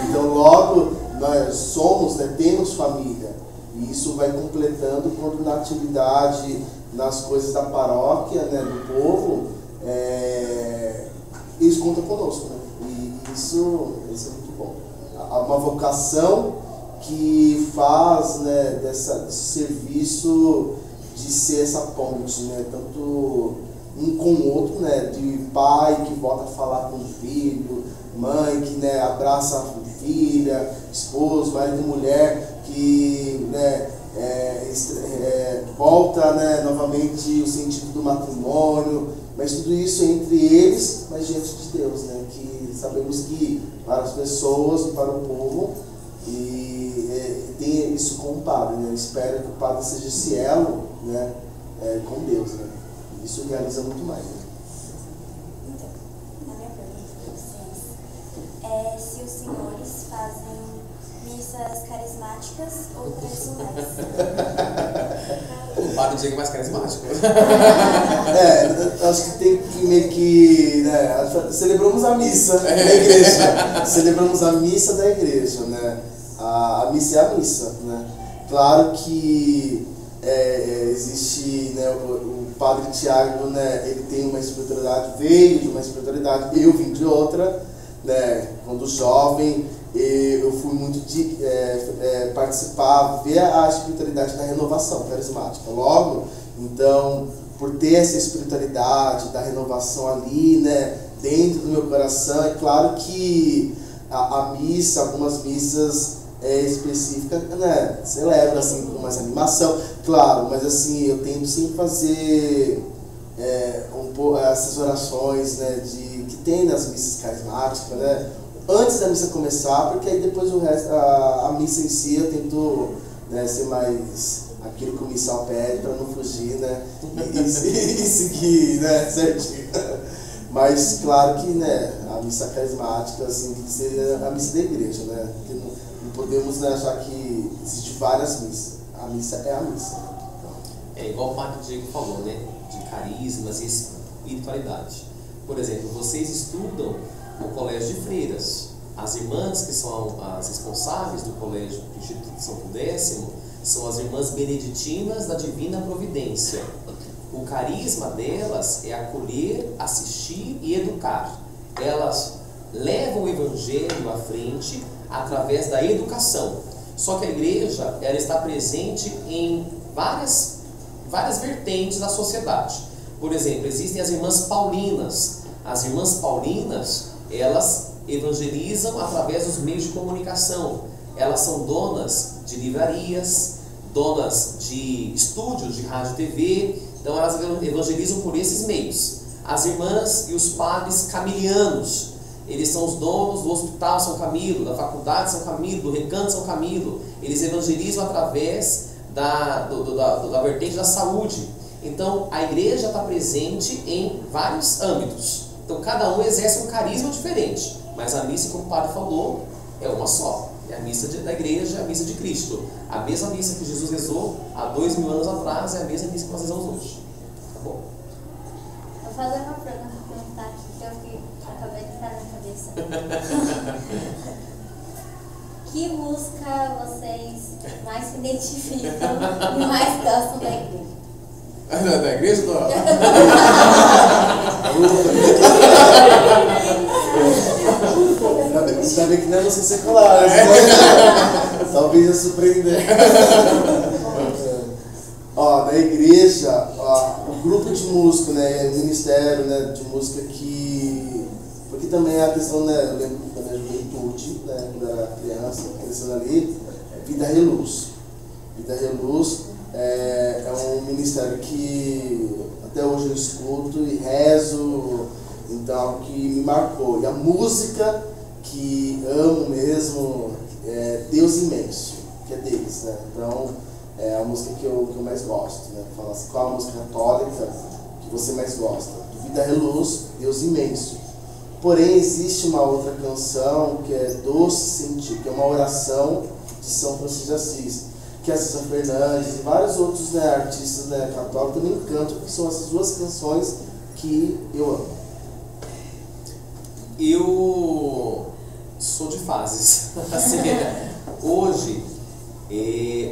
então logo nós somos, né, temos família, e isso vai completando quando na atividade, nas coisas da paróquia, né, do povo, eles contam conosco, né? E isso é muito bom. Uma vocação que faz, né, desse serviço de ser essa ponte, né, tanto um com o outro, né, de pai que volta a falar com o filho, mãe que, né, abraça a filha, esposo, marido e mulher que, né, volta, né, novamente o sentido do matrimônio, mas tudo isso entre eles, mas diante de Deus, né, que sabemos que para as pessoas e para o povo, e tem isso com o padre, né, espero que o padre seja esse elo, né, com Deus, né, isso realiza muito mais, né. Então, a minha pergunta para vocês é se os senhores fazem missas carismáticas ou tradicionais. O padre Diego é mais carismático. Acho que tem que meio que, né, celebramos a missa da igreja, celebramos a missa da igreja, né, a missa é a missa, né, claro que existe, né, o padre Thiago, né, ele tem uma espiritualidade, veio de uma espiritualidade, eu vim de outra, né, quando jovem, eu fui muito de participar, ver a espiritualidade da renovação carismática. Logo, então, por ter essa espiritualidade da renovação ali, né, dentro do meu coração, é claro que a missa, algumas missas específicas, né, celebra assim com mais animação, claro, mas assim, eu tento sempre fazer essas orações, né, que tem nas missas carismáticas, né, antes da missa começar, porque aí depois o resto, a missa em si, eu tento, né, ser mais aquilo que o missal pede para não fugir, né, e seguir, né, certinho. Mas claro que, né, a missa carismática, assim, tem que ser a missa da igreja, né, porque não podemos, né, achar que existe várias missas. A missa é a missa. É igual o padre Diego falou, né, de carismas e espiritualidade. Por exemplo, vocês estudam no colégio de freiras. As irmãs que são as responsáveis do colégio do Instituto de São Pudécimo são as irmãs beneditinas da Divina Providência. O carisma delas é acolher, assistir e educar. Elas levam o evangelho à frente através da educação. Só que a igreja, ela está presente em várias vertentes da sociedade. Por exemplo, existem as irmãs paulinas. As irmãs paulinas, elas evangelizam através dos meios de comunicação. Elas são donas de livrarias, donas de estúdios de rádio e TV, então elas evangelizam por esses meios. As irmãs e os padres camilianos, eles são os donos do Hospital São Camilo, da Faculdade São Camilo, do Recanto São Camilo. Eles evangelizam através da vertente da saúde. Então, a igreja está presente em vários âmbitos. Então, cada um exerce um carisma diferente. Mas a missa, como o padre falou, é uma só. É a missa da igreja, a missa de Cristo. A mesma missa que Jesus rezou há 2000 anos atrás é a mesma missa que nós rezamos hoje. Tá bom? Vou fazer uma pergunta aqui que eu acabei de estar na cabeça. Que música vocês mais se identificam e mais gostam da igreja? Da igreja? Ainda bem que não é música secular, talvez ia surpreender. Ó, na igreja, ó, o grupo de música, né, o ministério, né, de música que... Porque também a questão, né, eu lembro da minha juventude, né, quando eu era criança, crescendo ali, Vida Reluz. Vida Reluz é um ministério que até hoje eu escuto e rezo, então, que me marcou. E a música que amo mesmo é Deus Imenso, que é deles, né? Então, é a música que eu mais gosto, né? Fala assim, qual a música católica que você mais gosta? Vida Reluz, Deus Imenso. Porém, existe uma outra canção que é Doce Sentir, que é uma oração de São Francisco de Assis, que a Cissa Fernandes e vários outros, né, artistas, né, católicos também cantam, que são essas duas canções que eu amo. Eu sou de fases. Assim, hoje,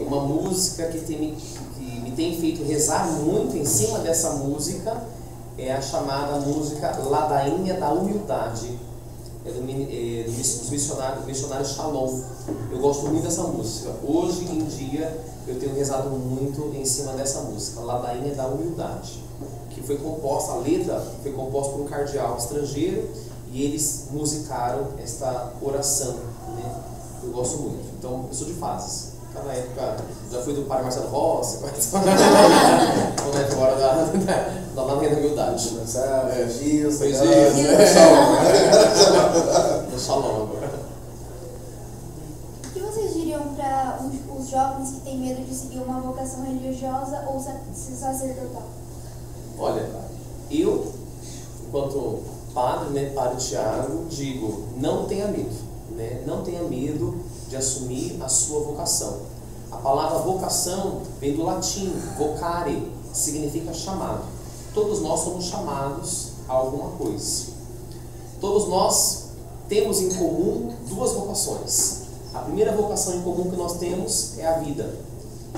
uma música que me tem feito rezar muito em cima dessa música é a chamada música Ladainha da Humildade. É dos missionários Shalom. Eu gosto muito dessa música. Hoje em dia eu tenho rezado muito em cima dessa música, Ladainha da Humildade, que foi composta, a letra foi composta por um cardeal estrangeiro e eles musicaram esta oração, né? Eu gosto muito. Então eu sou de fases. Na época já fui do padre Marcelo Rossi, quando é agora da Ladainha da Humildade. Dias, foi Dias, no Shalom agora. O que vocês diriam para os jovens que têm medo de seguir uma vocação religiosa ou sacerdotal? Olha, eu, enquanto padre, né, Padre Tiago, digo, não tenha medo, né? Não tenha medo de assumir a sua vocação. A palavra vocação vem do latim, vocare, significa chamado. Todos nós somos chamados a alguma coisa. Todos nós temos em comum duas vocações. A primeira vocação em comum que nós temos é a vida.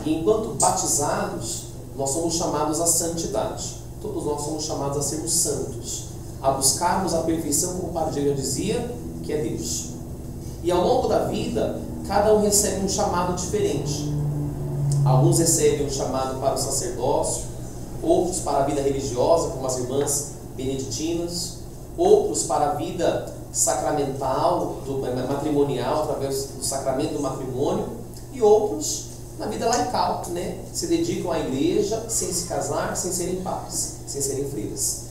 E enquanto batizados, nós somos chamados à santidade. Todos nós somos chamados a sermos santos, a buscarmos a perfeição, como o Padre Diego dizia, que é Deus. E ao longo da vida, cada um recebe um chamado diferente. Alguns recebem um chamado para o sacerdócio, outros para a vida religiosa, como as irmãs beneditinas, outros para a vida sacramental, matrimonial, através do sacramento do matrimônio, e outros na vida laical, né? Se dedicam à igreja sem se casar, sem serem padres, sem serem freiras.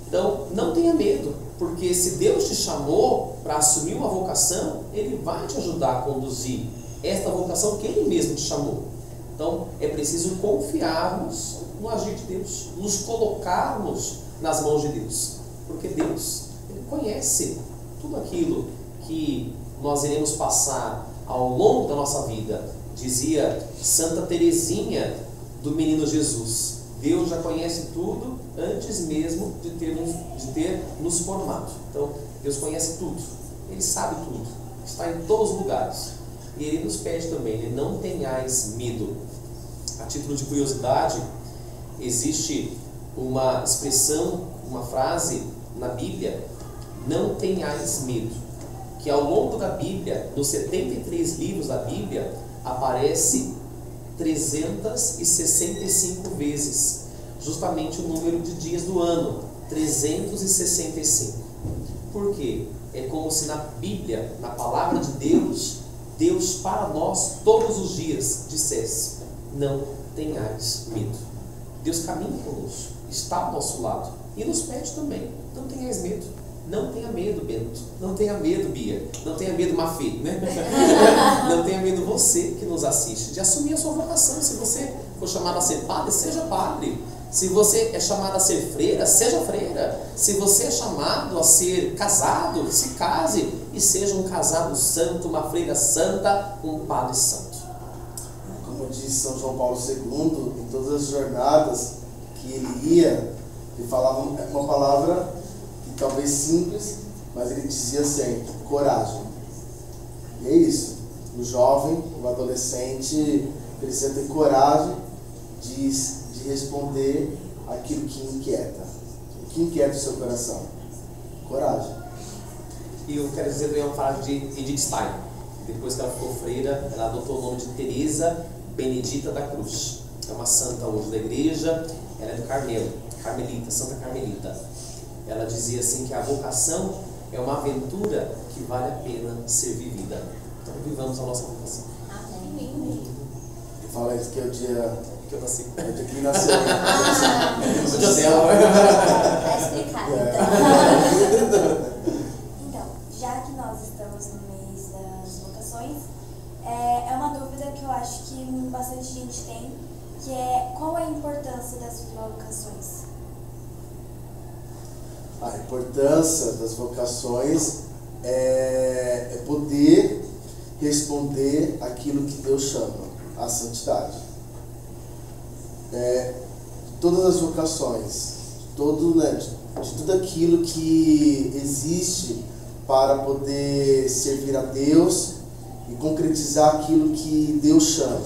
Então, não tenha medo, porque se Deus te chamou para assumir uma vocação, Ele vai te ajudar a conduzir esta vocação que Ele mesmo te chamou. Então, é preciso confiarmos no agir de Deus, nos colocarmos nas mãos de Deus, porque Deus, Ele conhece tudo aquilo que nós iremos passar ao longo da nossa vida. Dizia Santa Teresinha do Menino Jesus, Deus já conhece tudo antes mesmo de ter nos formado. Então, Deus conhece tudo, Ele sabe tudo, está em todos os lugares. E Ele nos pede também, né? Não tenhais medo. A título de curiosidade, existe uma expressão, uma frase na Bíblia, não tenhais medo, que ao longo da Bíblia, nos 73 livros da Bíblia, aparece 365 vezes, justamente o número de dias do ano, 365. Por quê? É como se na Bíblia, na palavra de Deus, Deus para nós todos os dias dissesse, não tenhais medo. Deus caminha conosco, está ao nosso lado e nos pede também, não tenhais medo. Não tenha medo, Bento. Não tenha medo, Bia. Não tenha medo, Mafê, né? Não tenha medo você que nos assiste, de assumir a sua vocação. Se você for chamado a ser padre, seja padre. Se você é chamado a ser freira, seja freira. Se você é chamado a ser casado, se case e seja um casado santo, uma freira santa, um padre santo. Como diz São João Paulo II, em todas as jornadas que ele ia, ele falava uma palavra que talvez simples, mas ele dizia sempre: coragem. E é isso. O jovem, o adolescente precisa ter coragem de responder aquilo que inquieta. O que inquieta o seu coração? Coragem. E eu quero dizer também uma frase de Edith Stein. Depois que ela ficou freira, ela adotou o nome de Teresa Benedita da Cruz. É uma santa hoje da igreja, ela é do Carmelo, Carmelita, Santa Carmelita. Ela dizia assim que a vocação é uma aventura que vale a pena ser vivida. Então vivamos a nossa vocação. Amém. Fala isso que é o dia Que eu nasci. é o dia que ele nasceu. O dia dela. Tá explicado, então. Então, já que nós estamos no mês das vocações, é uma dúvida que eu acho que bastante gente tem, que é: qual é a importância das vocações? A importância das vocações é poder responder aquilo que Deus chama, a santidade. Todas as vocações, de tudo aquilo que existe para poder servir a Deus e concretizar aquilo que Deus chama,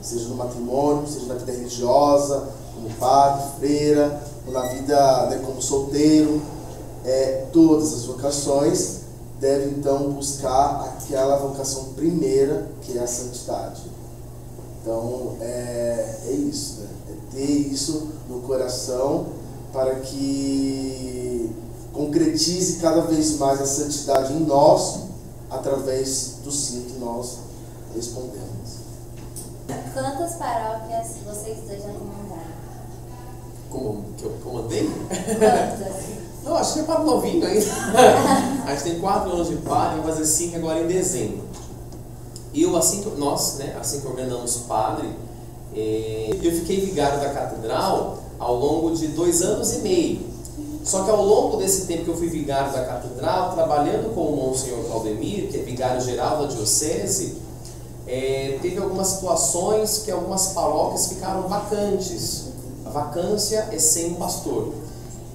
seja no matrimônio, seja na vida religiosa, como padre, freira, ou na vida como solteiro. Todas as vocações devem então buscar aquela vocação primeira, que é a santidade. Então é isso, né? É ter isso no coração para que concretize cada vez mais a santidade em nós, através do sim que nós respondemos. Quantas paróquias vocês dois já comandaram? Como que eu comandei? Quantas? Não, acho que é para novinho ainda. A gente tem 4 anos de padre, vai fazer 5 agora em dezembro. E eu, assim que ordenamos padre, eu fiquei vigário da catedral ao longo de 2 anos e meio. Só que ao longo desse tempo que eu fui vigário da catedral, trabalhando com o Monsenhor Claudemir, que é vigário geral da diocese, teve algumas situações que algumas paróquias ficaram vacantes. A vacância é sem um pastor.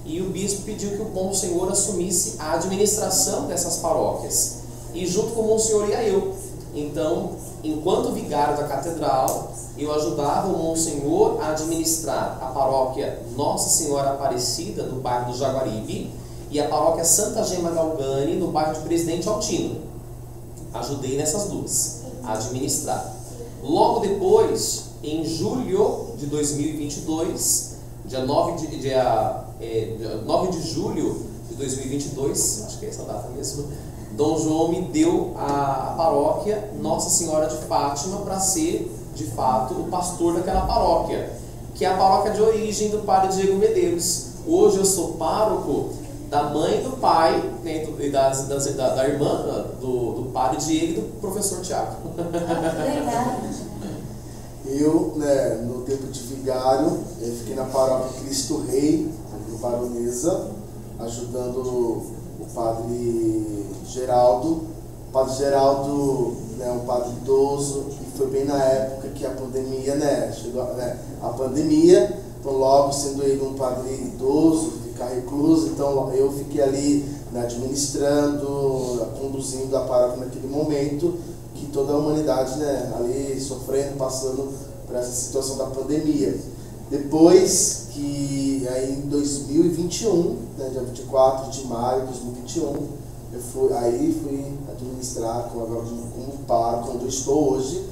E o bispo pediu que o Monsenhor assumisse a administração dessas paróquias. E junto com o Monsenhor ia eu. Então, enquanto vigário da catedral, eu ajudava o Monsenhor a administrar a paróquia Nossa Senhora Aparecida, no bairro do Jaguaribe, e a paróquia Santa Gema Galgani, no bairro de Presidente Altino. Ajudei nessas duas, a administrar. Logo depois, em julho de 2022, dia 9 de julho de 2022, acho que é essa data mesmo, Dom João me deu a paróquia Nossa Senhora de Fátima para ser, de fato, o pastor daquela paróquia, que é a paróquia de origem do padre Diego Medeiros. Hoje eu sou pároco da mãe, do pai, né, e da irmã do padre Diego e do professor Tiago. Legal. Eu, no tempo de vigário, fiquei na paróquia Cristo Rei, em Baronesa, ajudando o padre Geraldo. O padre Geraldo é um padre idoso e foi bem na época que a pandemia, chegou a pandemia. Então, logo sendo ele um padre idoso, ficar recluso, então eu fiquei ali administrando, conduzindo a paróquia naquele momento que toda a humanidade ali sofrendo, passando por essa situação da pandemia. Depois que aí em 2021, dia 24 de maio de 2021, eu fui administrar como pároco, onde eu estou hoje,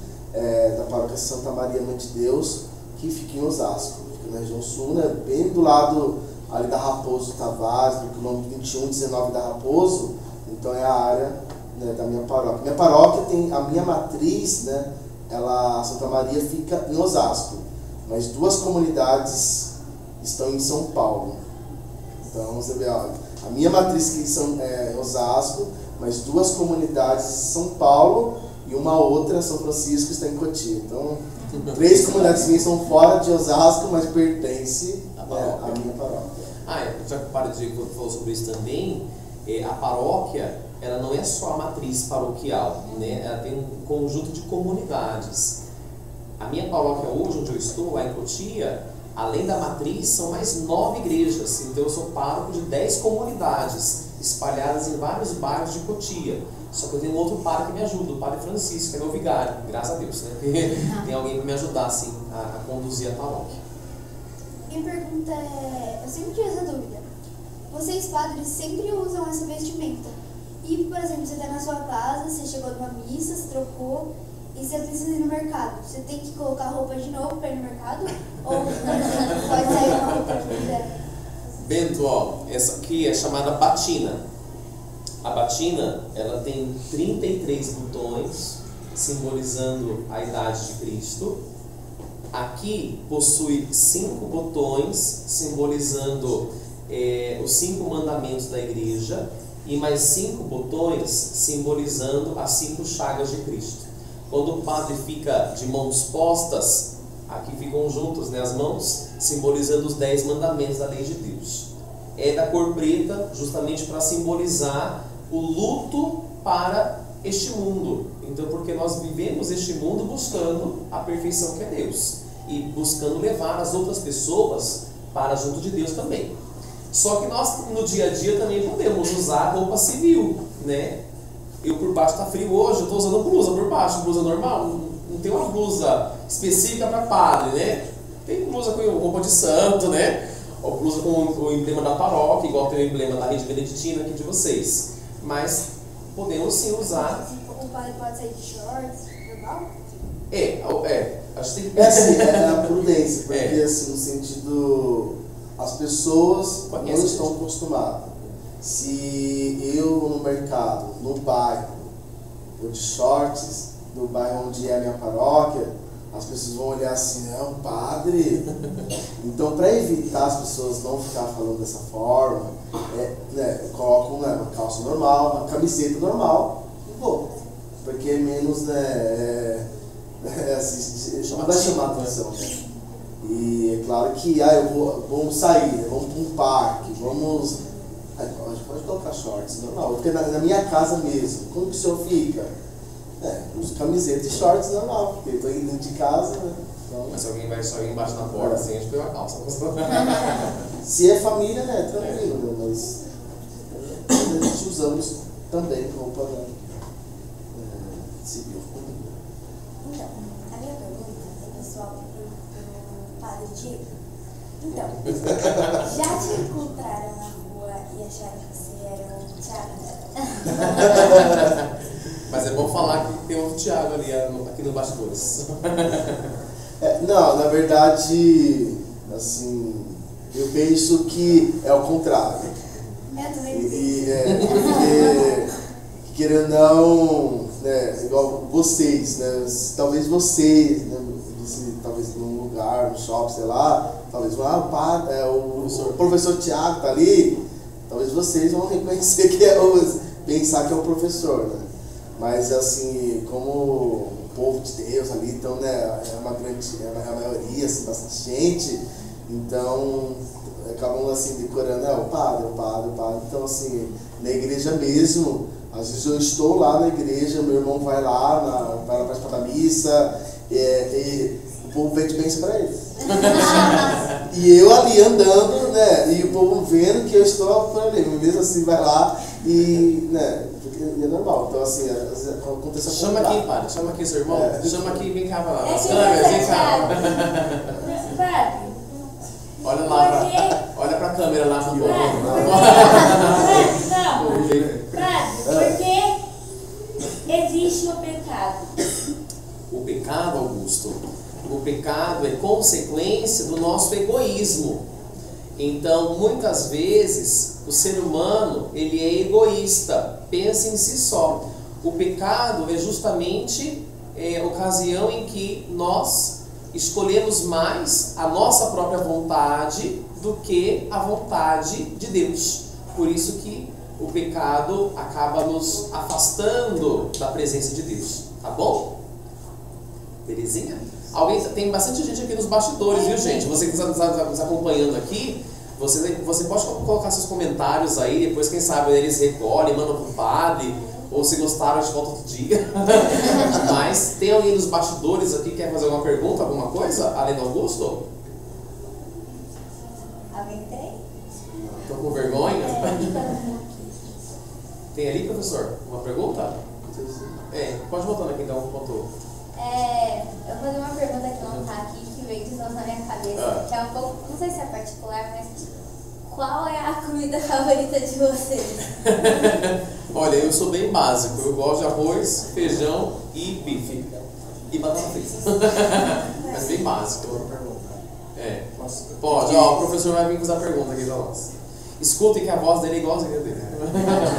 da paróquia Santa Maria Mãe de Deus, que fica em Osasco, fica na região sul, bem do lado ali da Raposo Tavares, do quilômetro 2119 da Raposo. Então é a área da minha paróquia. Minha paróquia tem a minha matriz, a Santa Maria fica em Osasco, mas 2 comunidades estão em São Paulo. Então você vê, a minha matriz que é Osasco, mas 2 comunidades em São Paulo, e uma outra, São Francisco, está em Cotia. Então, 3 comunidades minhas são fora de Osasco, mas pertencem à minha paróquia. Já que o Padre Diego falou sobre isso também, a paróquia, ela não é só a matriz paroquial, né? Ela tem um conjunto de comunidades. A minha paróquia hoje, onde eu estou, lá em Cotia, além da matriz, são mais 9 igrejas. Então eu sou pároco de 10 comunidades, espalhadas em vários bairros de Cotia. Só que eu tenho um outro padre que me ajuda, o Padre Francisco, que é meu vigário, graças a Deus, né? Tem alguém para me ajudar, assim, a conduzir a paróquia. Minha pergunta é, eu sempre tive essa dúvida. Vocês, padres, sempre usam essa vestimenta. E, por exemplo, você está na sua casa, você chegou numa missa, se trocou, e você precisa ir no mercado. Você tem que colocar a roupa de novo para ir no mercado? Ou, por exemplo, pode sair uma roupa que quiser? Bento, essa aqui é chamada batina. A batina, ela tem 33 botões, simbolizando a idade de Cristo. Aqui possui 5 botões, simbolizando os 5 mandamentos da igreja, e mais 5 botões, simbolizando as 5 chagas de Cristo. Quando o padre fica de mãos postas, aqui ficam juntos, né, as mãos, simbolizando os 10 mandamentos da lei de Deus. É da cor preta, justamente para simbolizar o luto para este mundo. Então, porque nós vivemos este mundo buscando a perfeição que é Deus e buscando levar as outras pessoas para junto de Deus também. Só que nós, no dia a dia, também podemos usar roupa civil, né? Eu, por baixo, está frio hoje, eu estou usando blusa por baixo, blusa normal. Não tem uma blusa específica para padre, né? Tem blusa com roupa de santo, né? Ou blusa com o emblema da paróquia, igual tem o emblema da rede beneditina aqui de vocês. Mas podemos sim usar. O padre pode sair de shorts, normal? Acho que tem que assim, é a prudência, porque assim, no sentido, as pessoas não estão acostumadas. Se eu no mercado, no bairro, eu de shorts, no bairro onde é a minha paróquia, as pessoas vão olhar assim, é um padre. Então, para evitar as pessoas não ficar falando dessa forma, eu coloco uma calça normal, uma camiseta normal e vou. Porque é menos, não vai chamar a atenção, né? E é claro que vamos sair, né? Vamos para um parque, pode colocar shorts, normal. Porque na minha casa mesmo, como que o senhor fica? Uso camiseta e shorts normal, porque eu estou indo dentro de casa, né? Então, mas se alguém bate na porta, assim, a gente põe uma calça. Se é família, né? Tranquilo, né? Mas a gente usamos também roupa civil. Então, a minha pergunta é pessoal pro Padre Diego. Então, já te encontraram na rua e acharam que você era o Thiago? Mas é bom falar que tem outro Thiago ali, aqui no bastidores. Não, na verdade, assim, eu penso que é o contrário. Eu também Porque, querendo ou não, né, igual vocês, né, talvez vocês, né, talvez num lugar, no shopping, sei lá, talvez o professor Thiago tá ali, talvez vocês vão reconhecer que pensar que é o professor, né? Mas assim, como o povo de Deus ali, então, né, é a maioria, assim, bastante gente, então acabam assim decorando, o padre. Então assim, na igreja mesmo, às vezes eu estou lá na igreja, meu irmão vai lá, vai participar da missa, e o povo pede bênção para ele. E eu ali andando, né, e o povo vendo que eu estou por ali, mesmo assim vai lá e, né, porque é normal. Então assim, às vezes acontece a Chama aqui, padre, chama aqui seu irmão, chama aqui, vem cá, vai lá. As câmeras, vem cá. Padre, Olha lá, olha pra câmera lá, por favor. Padre, por que existe o pecado? O pecado, Augusto, o pecado é consequência do nosso egoísmo. Então, muitas vezes, o ser humano, ele é egoísta, pensa em si só. O pecado é justamente a ocasião em que nós escolhemos mais a nossa própria vontade do que a vontade de Deus. Por isso que o pecado acaba nos afastando da presença de Deus. Tá Tá bom? Belezinha? Tem bastante gente aqui nos bastidores, viu, gente? Você que está nos acompanhando aqui, você pode colocar seus comentários aí, depois quem sabe eles recolhem, mandam pro padre, ou se gostaram, a gente volta outro dia. Mas tem alguém nos bastidores aqui que quer fazer alguma pergunta, alguma coisa, além do Augusto? Alguém tem? Tô com vergonha? Tem ali, professor? Uma pergunta? Pode voltando aqui, então, pontuou. Eu vou fazer uma pergunta que não tá aqui, que veio de novo na minha cabeça, que é um pouco, não sei se é particular, mas qual é a comida favorita de vocês? Olha, eu sou bem básico, eu gosto de arroz, feijão e bife. E batata frita. Mas bem básico. Pode, ó, o professor vai vir fazer a pergunta aqui pra nós. Escutem que a voz dele é igualzinha dele.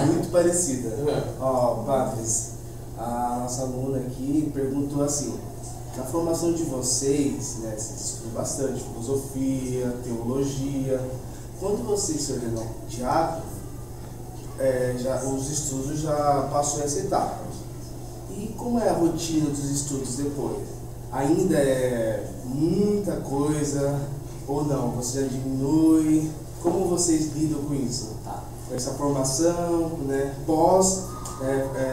Muito parecida. Ó, padres, a nossa aluna aqui perguntou assim: na formação de vocês, né, vocês estudam bastante filosofia, teologia. Quando vocês se ordenam diácono, os estudos já passam essa etapa. E como é a rotina dos estudos depois? Ainda é muita coisa ou não? Você já diminui? Como vocês lidam com isso? Com essa formação, né, pós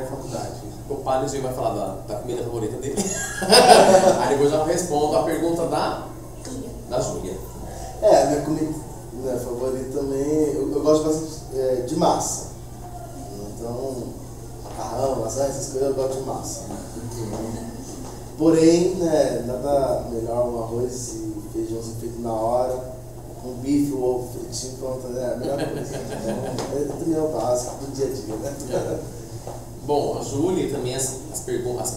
faculdade? O padre vai falar da comida favorita dele. Aí depois eu respondo a pergunta da Júlia. A minha comida favorita também, eu gosto bastante de massa. Então, macarrão, lasanha, essas coisas eu gosto de massa. Porém, né, nada melhor um arroz e feijãozinho feito na hora, um bife ou ovo fritinho, pronto, é a melhor coisa. Então, também é o básico do dia a dia, né? Bom, a Júlia também, as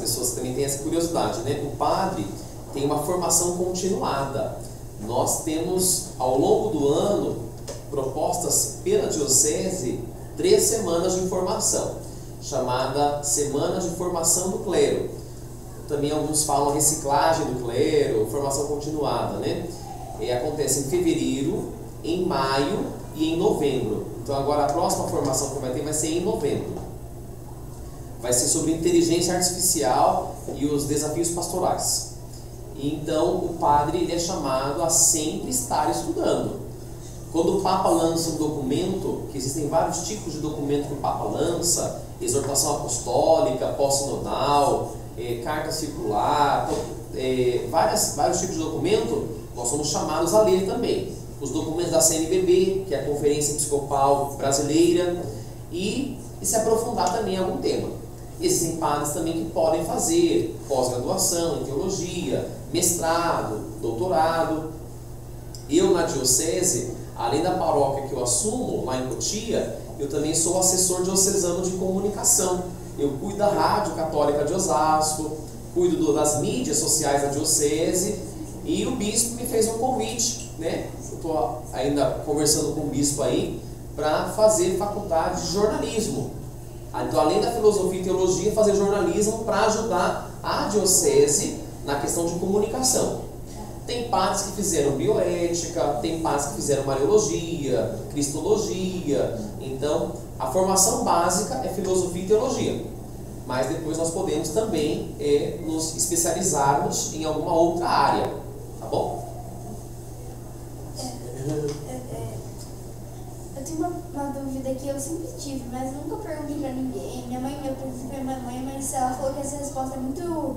pessoas também têm essa curiosidade, né? O padre tem uma formação continuada. Nós temos, ao longo do ano, propostas pela Diocese 3 semanas de formação, chamada Semana de Formação do Clero. Também alguns falam reciclagem do clero, formação continuada, né? Acontece em fevereiro, em maio e em novembro. Então agora a próxima formação que vai ter vai ser em novembro. Vai ser sobre inteligência artificial e os desafios pastorais. Então o padre ele é chamado a sempre estar estudando. Quando o Papa lança um documento, que existem vários tipos de documento que o Papa lança, exortação apostólica, pós-sinodal, carta circular, vários tipos de documento, nós somos chamados a ler também. Os documentos da CNBB, que é a Conferência Episcopal Brasileira, e se aprofundar também em algum tema. Existem padres também que podem fazer pós-graduação em teologia, mestrado, doutorado. Eu, na Diocese, além da paróquia que eu assumo, lá em Cotia, eu também sou assessor diocesano de comunicação. Eu cuido da Rádio Católica de Osasco, cuido das mídias sociais da Diocese, e o bispo me fez um convite, né? Eu estou ainda conversando com o bispo aí, para fazer faculdade de jornalismo. Então, além da filosofia e teologia, fazer jornalismo para ajudar a Diocese na questão de comunicação. Tem padres que fizeram bioética, tem padres que fizeram mariologia, cristologia. Então, a formação básica é filosofia e teologia. Mas depois nós podemos também nos especializarmos em alguma outra área. Tá bom? Eu tenho uma dúvida que eu sempre tive, mas nunca perguntei pra ninguém. Minha mãe, eu perguntei pra minha mãe, mas ela falou que essa resposta é muito...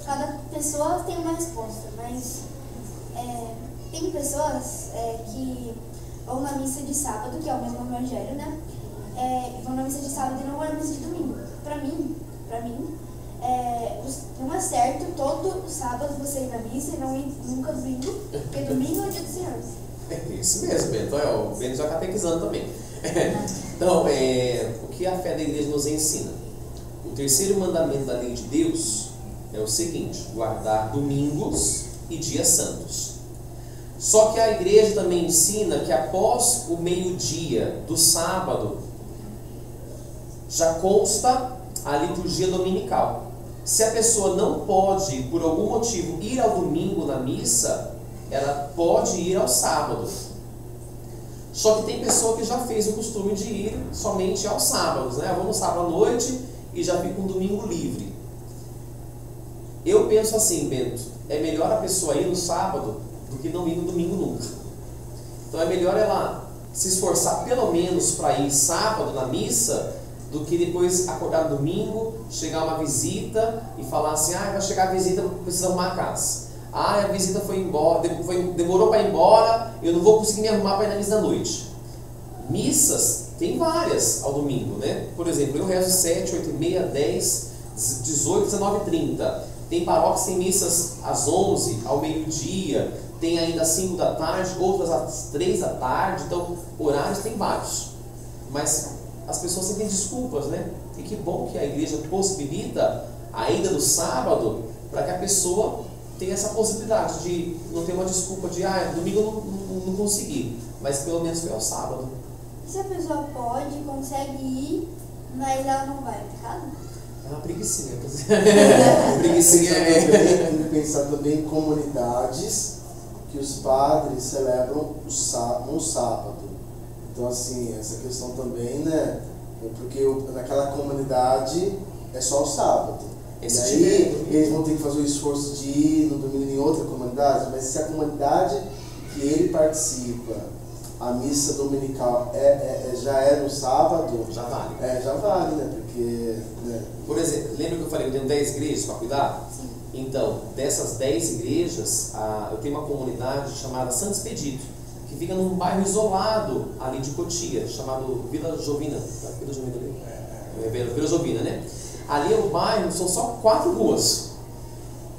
cada pessoa tem uma resposta, mas tem pessoas que vão na missa de sábado, que é o mesmo evangelho, né? Vão na missa de sábado e não vão na missa de domingo. Pra mim, não é certo todo sábado você ir na missa e não ir nunca domingo, porque domingo é o dia do Senhor. É isso mesmo, Bento. O Bento já catequizando também. Então, o que a fé da igreja nos ensina? O terceiro mandamento da lei de Deus é o seguinte: guardar domingos e dias santos. Só que a igreja também ensina que após o meio-dia do sábado já consta a liturgia dominical. Se a pessoa não pode, por algum motivo, ir ao domingo na missa, ela pode ir ao sábado. Só que tem pessoa que já fez o costume de ir somente aos sábados, né? Vamos no sábado à noite e já fica um domingo livre. Eu penso assim, Bento, é melhor a pessoa ir no sábado do que não ir no domingo nunca. Então é melhor ela se esforçar pelo menos para ir sábado na missa, do que depois acordar no domingo, chegar uma visita e falar assim, vai chegar a visita, precisa arrumar a casa. A visita foi embora, demorou para ir embora, eu não vou conseguir me arrumar para ir na missa da noite. Missas, tem várias ao domingo, né? Por exemplo, eu rezo 7, 8 e meia, 10, 18, 19 e 30. Tem paróquias que tem missas às 11, ao meio-dia, tem ainda às 5 da tarde, outras às 3 da tarde, então horários tem vários. Mas as pessoas sempre têm desculpas, né? E que bom que a igreja possibilita a ida do sábado para que a pessoa tenha essa possibilidade de não ter uma desculpa de domingo eu não consegui, mas pelo menos foi ao sábado. Se a pessoa pode, consegue ir, mas ela não vai, tá? É uma preguicinha. Preguicinha tem que pensar também em comunidades que os padres celebram no sábado. Então, assim, essa questão também, né? Porque naquela comunidade é só o sábado. E aí eles vão ter que fazer o esforço de ir no domingo em outra comunidade, mas se a comunidade que ele participa, a missa dominical já é no sábado, já vale. Já vale, né? Porque, né? Por exemplo, lembra que eu falei que eu tenho 10 igrejas para cuidar? Sim. Então, dessas 10 igrejas, eu tenho uma comunidade chamada Santo Expedito, que fica num bairro isolado ali de Cotia, chamado Vila Jovina. Vila Jovina ali? Vila Jovina, né? Ali é o bairro, são só 4 ruas.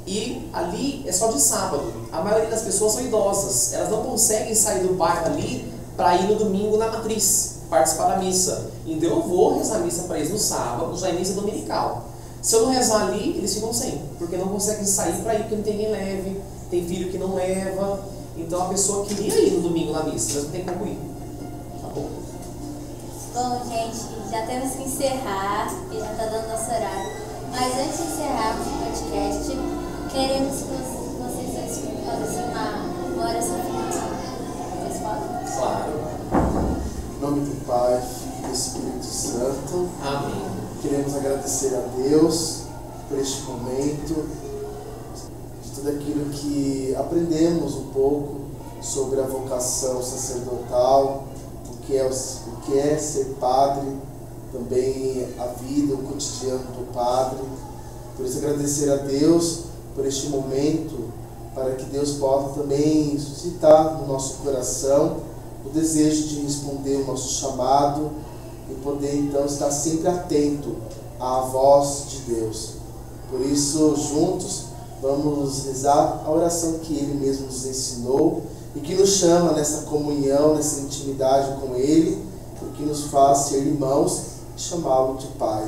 E ali é só de sábado. A maioria das pessoas são idosas. Elas não conseguem sair do bairro ali para ir no domingo na matriz, participar da missa. Então eu vou rezar a missa para eles no sábado, já é missa dominical. Se eu não rezar ali, eles ficam sem, porque não conseguem sair para ir, porque não tem quem leve, tem filho que não leva. Então a pessoa queria ir no domingo na missa, mas não tem como ir. Tá bom? Bom, gente, já temos que encerrar, porque já está dando nosso horário. Mas antes de encerrar o podcast, queremos que vocês dois façam uma oração final. Vocês podem? Claro. Em nome do Pai, Filho e do Espírito Santo. Amém. Queremos agradecer a Deus por este momento, de tudo aquilo que aprendemos um pouco sobre a vocação sacerdotal, o que é ser padre, também a vida, o cotidiano do padre. Por isso agradecer a Deus por este momento, para que Deus possa também suscitar no nosso coração o desejo de responder o nosso chamado e poder então estar sempre atento à voz de Deus. Por isso, juntos, vamos rezar a oração que Ele mesmo nos ensinou e que nos chama nessa comunhão, nessa intimidade com Ele, o que nos faz ser irmãos e chamá-lo de Pai.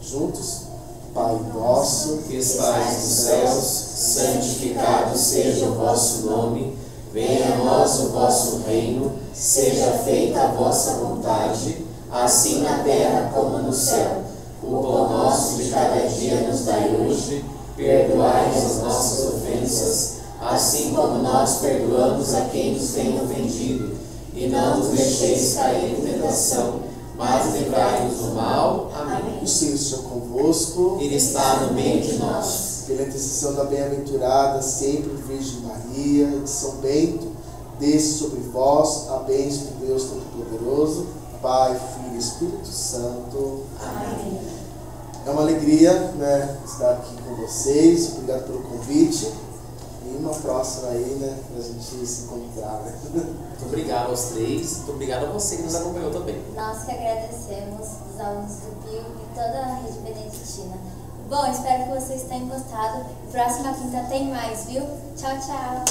Juntos, Pai nosso, que estais nos céus, santificado seja o vosso nome, venha a nós o vosso reino, seja feita a vossa vontade, assim na terra como no céu. O pão nosso de cada dia nos dai hoje, perdoai as nossas ofensas, assim como nós perdoamos a quem nos tem ofendido. E não nos deixeis cair em tentação, mas livrai-nos do mal. Amém. O Senhor esteja convosco. Ele está no meio de nós. Pela intercessão da bem-aventurada sempre Virgem Maria e de São Bento, desce sobre vós a bênção de Deus Todo-Poderoso, Pai, Filho e Espírito Santo. Amém. É uma alegria, né, estar aqui com vocês. Obrigado pelo convite. E uma próxima aí, né, pra gente se encontrar, né? Muito obrigado aos três. Muito obrigado a você que nos acompanhou também. Nós que agradecemos os alunos do Pio e toda a rede beneditina. Bom, espero que vocês tenham gostado. Próxima quinta tem mais, viu? Tchau, tchau.